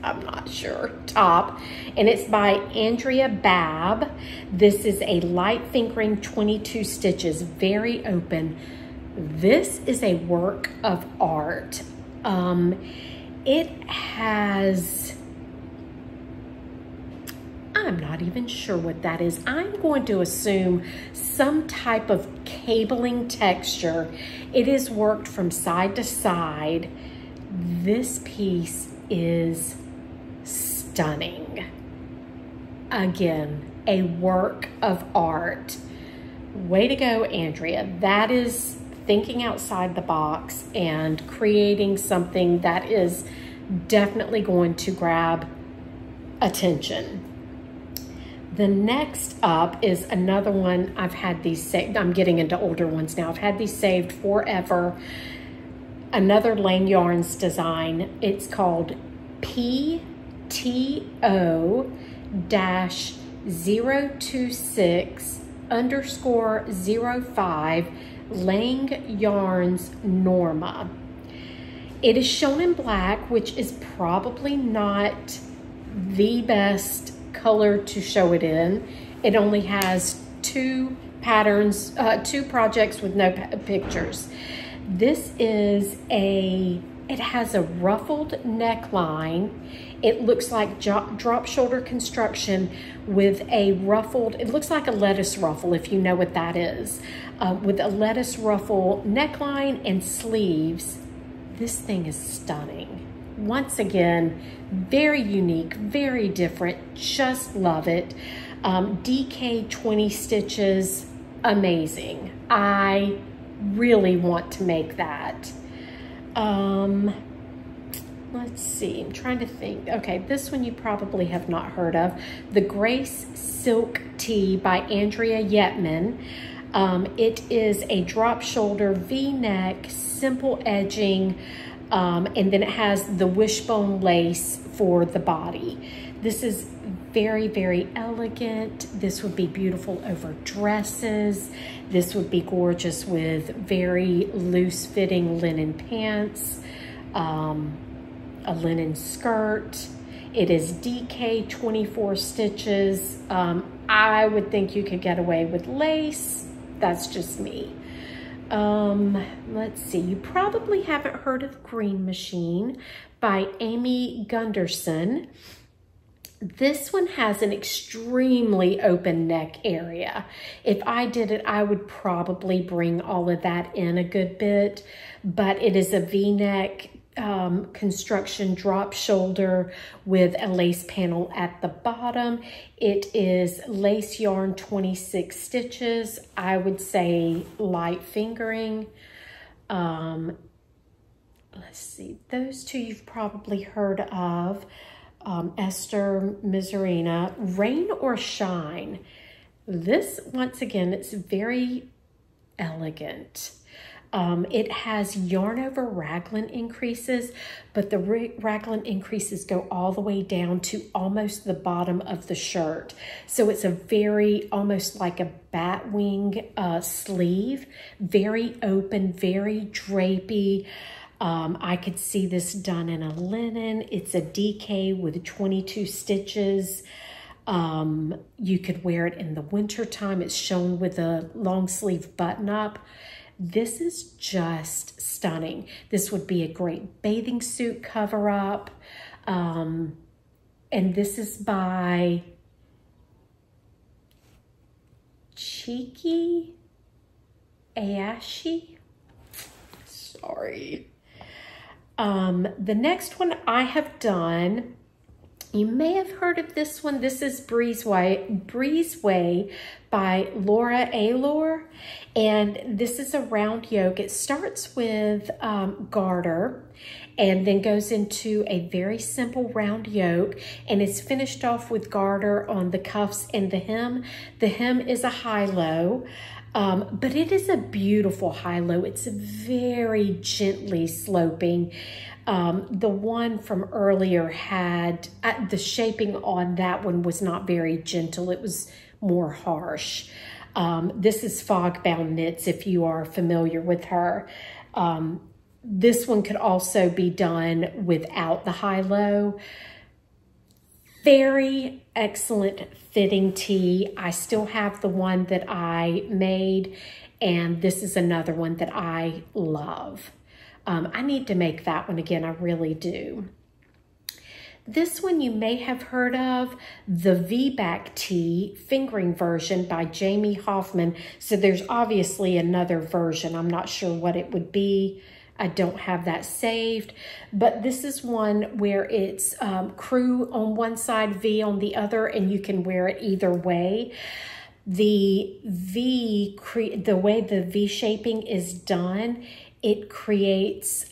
I'm not sure, top, and it's by Andrea Babb. This is a light fingering 22 stitches, very open. This is a work of art. It has, I'm not even sure what that is. I'm going to assume some type of cabling texture. It is worked from side to side. This piece is stunning. Again, a work of art. Way to go, Andrea. That is thinking outside the box and creating something that is definitely going to grab attention. The next up is another one. I've had these saved. I'm getting into older ones now. I've had these saved forever. Another Lane Yarns design. It's called PTO-2 026_05 Lang Yarns Norma. It is shown in black, which is probably not the best color to show it in. It only has two patterns, two projects with no pictures. This is it has a ruffled neckline. It looks like drop shoulder construction with a ruffled, it looks like a lettuce ruffle, if you know what that is, with a lettuce ruffle neckline and sleeves. This thing is stunning. Once again, very unique, very different, just love it. DK 20 stitches, amazing. I really want to make that. Let's see, I'm trying to think. Okay, this one you probably have not heard of. The Grace Silk Tea by Andrea Yetman. It is a drop shoulder V-neck, simple edging, and then it has the wishbone lace for the body. This is very, very elegant. This would be beautiful over dresses. This would be gorgeous with very loose fitting linen pants, a linen skirt. It is DK 24 stitches. I would think you could get away with lace. That's just me. Let's see, you probably haven't heard of Green Machine by Amy Gunderson. This one has an extremely open neck area. If I did it, I would probably bring all of that in a good bit, but it is a V-neck construction drop shoulder with a lace panel at the bottom. It is lace yarn 26 stitches. I would say light fingering. Let's see, those two you've probably heard of. Esther Miserina, Rain or Shine. This, once again, it's very elegant. It has yarn over raglan increases, but the raglan increases go all the way down to almost the bottom of the shirt. So it's a very, almost like a bat wing sleeve, very open, very drapey. I could see this done in a linen. It's a DK with 22 stitches. You could wear it in the winter time. It's shown with a long sleeve button up. This is just stunning. This would be a great bathing suit cover up. And this is by Cheeky Ayashi. Sorry. The next one I have done, you may have heard of this one. This is Breezeway by Laura Aylor. And this is a round yoke. It starts with garter and then goes into a very simple round yoke, and it's finished off with garter on the cuffs and the hem. The hem is a high-low. But it is a beautiful high-low. It's very gently sloping. The one from earlier had, the shaping on that one was not very gentle. It was more harsh. This is Fogbound Knits, if you are familiar with her. This one could also be done without the high-low. Very excellent fitting tee. I still have the one that I made, and this is another one that I love. I need to make that one again, I really do. This one you may have heard of, the V-back tee fingering version by Jamie Hoffman. So there's obviously another version. I'm not sure what it would be. I don't have that saved, but this is one where it's crew on one side, V on the other, and you can wear it either way. The way the V shaping is done, it creates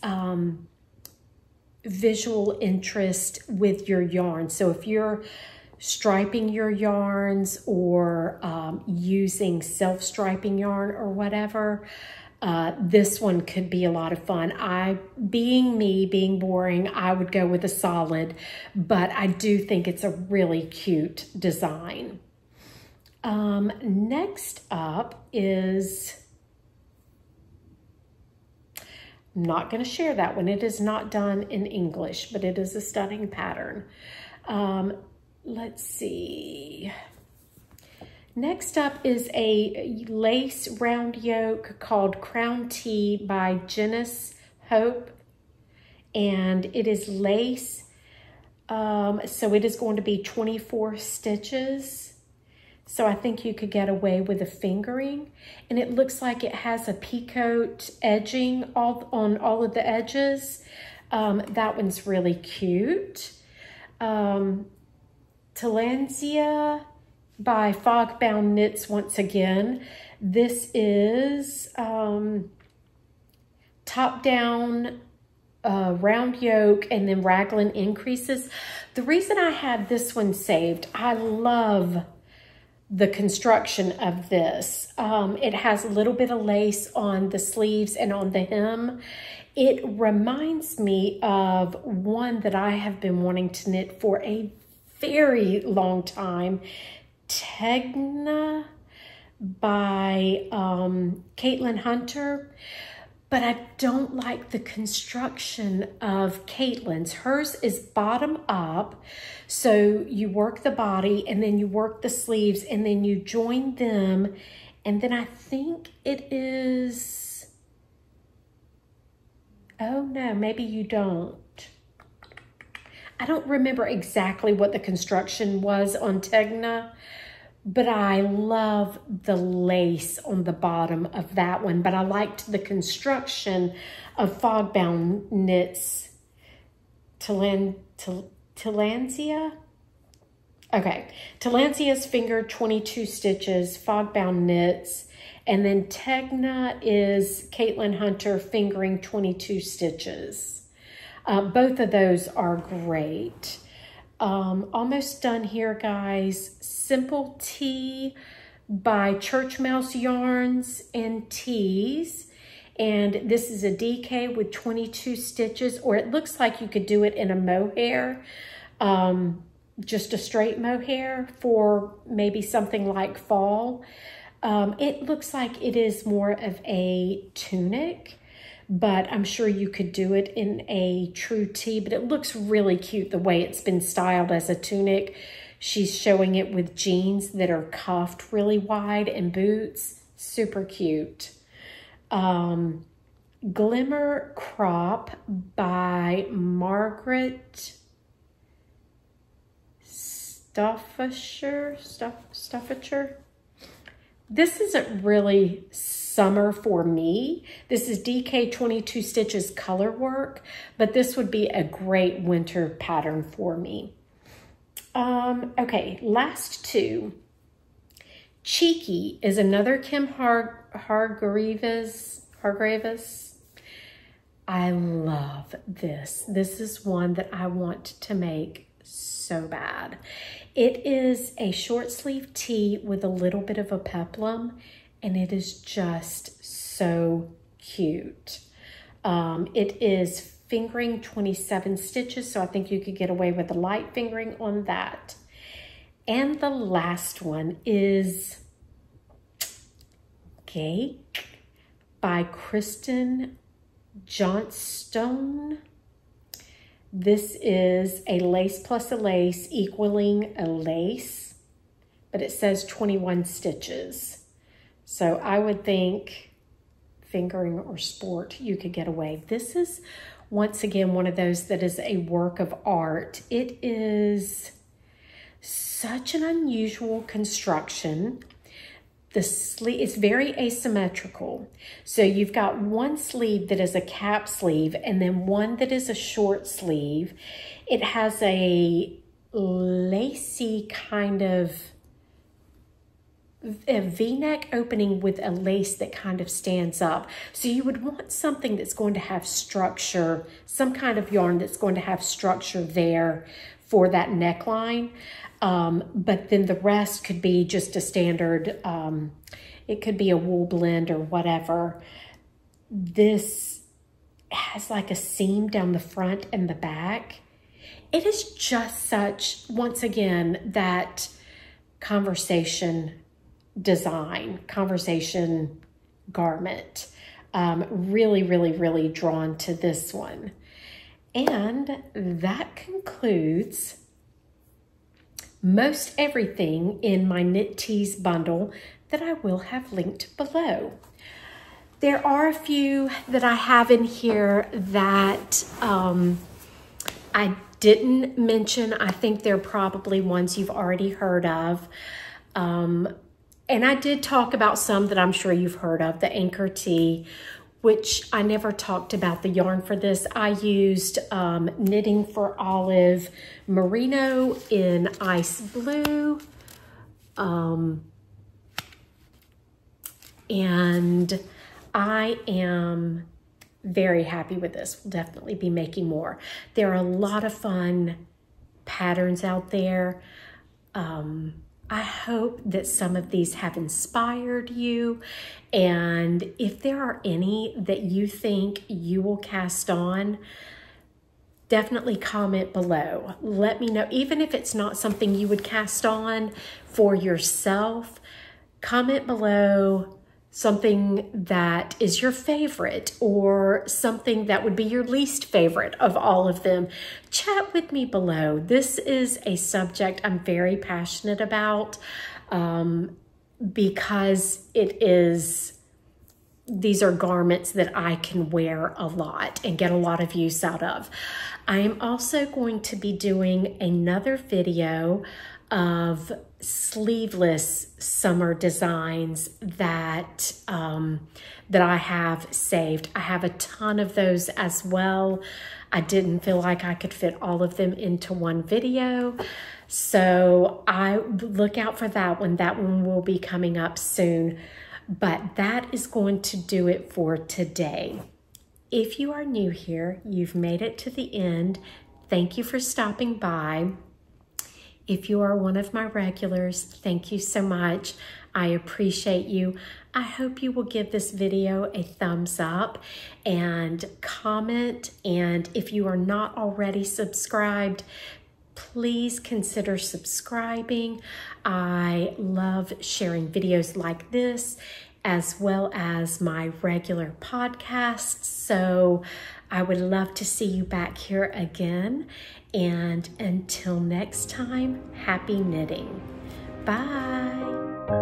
visual interest with your yarn. So if you're striping your yarns or using self-striping yarn or whatever, this one could be a lot of fun. Being boring, I would go with a solid, but I do think it's a really cute design. Next up is, I'm not going to share that one. It is not done in English, but it is a stunning pattern. Let's see. Next up is a lace round yoke called Crown Tea by Janice Hope. And it is lace. So it is going to be 24 stitches. So I think you could get away with a fingering. And it looks like it has a peacoat edging on all of the edges. That one's really cute. Talensia by Fogbound Knits once again. This is top down round yoke and then raglan increases. The reason I had this one saved, I love the construction of this. It has a little bit of lace on the sleeves and on the hem. It reminds me of one that I have been wanting to knit for a very long time. Tegna by Caitlin Hunter, but I don't like the construction of Caitlin's. Hers is bottom up, so you work the body and then you work the sleeves and then you join them, and then I think it is, oh no, maybe you don't. I don't remember exactly what the construction was on Tegna, but I love the lace on the bottom of that one. But I liked the construction of Fogbound Knits. Talensia? Okay. Talensia's finger 22 stitches, Fogbound Knits. And then Tegna is Caitlin Hunter fingering 22 stitches. Both of those are great. Almost done here, guys. Simple Tea by Church Mouse Yarns and Teas. And this is a DK with 22 stitches, or it looks like you could do it in a mohair, just a straight mohair for maybe something like fall. It looks like it is more of a tunic, but I'm sure you could do it in a true tee, but it looks really cute the way it's been styled as a tunic. She's showing it with jeans that are cuffed really wide and boots. Super cute. Glimmer Crop by Margaret Stuffacher. This isn't really summer for me. This is DK 22 stitches color work, but this would be a great winter pattern for me. Okay, last two. Cheeky is another Kim Hargreaves. I love this. This is one that I want to make so bad. It is a short sleeve tee with a little bit of a peplum, and it is just so cute. It is fingering 27 stitches, so I think you could get away with a light fingering on that. And the last one is Cake by Kristen Johnstone. This is a lace plus a lace equaling a lace, but it says 21 stitches. So I would think fingering or sport, you could get away. This is, once again, one of those that is a work of art. It is such an unusual construction. The sleeve is very asymmetrical. So you've got one sleeve that is a cap sleeve and then one that is a short sleeve. It has a lacy kind of a V-neck opening with a lace that kind of stands up. So you would want something that's going to have structure, some kind of yarn that's going to have structure there for that neckline. But then the rest could be just a standard, it could be a wool blend or whatever. This has like a seam down the front and the back. It is just such, once again, that conversation design, conversation garment. Really, really, really drawn to this one. And that concludes most everything in my Knit Tees bundle that I will have linked below. There are a few that I have in here that I didn't mention. I think they're probably ones you've already heard of. And I did talk about some that I'm sure you've heard of, the Anchor Tea, which I never talked about the yarn for this. I used Knitting for Olive Merino in Ice Blue. And I am very happy with this. We'll definitely be making more. There are a lot of fun patterns out there. I hope that some of these have inspired you. And if there are any that you think you will cast on, definitely comment below. Let me know, even if it's not something you would cast on for yourself, comment below something that is your favorite or something that would be your least favorite of all of them. Chat with me below. This is a subject I'm very passionate about because these are garments that I can wear a lot and get a lot of use out of. I am also going to be doing another video of sleeveless summer designs that I have saved. I have a ton of those as well. I didn't feel like I could fit all of them into one video, so I look out for that one. That one will be coming up soon, but that is going to do it for today. If you are new here, you've made it to the end. Thank you for stopping by. If you are one of my regulars, thank you so much. I appreciate you. I hope you will give this video a thumbs up and comment. And if you are not already subscribed, please consider subscribing. I love sharing videos like this as well as my regular podcasts. So I would love to see you back here again. And until next time, happy knitting. Bye.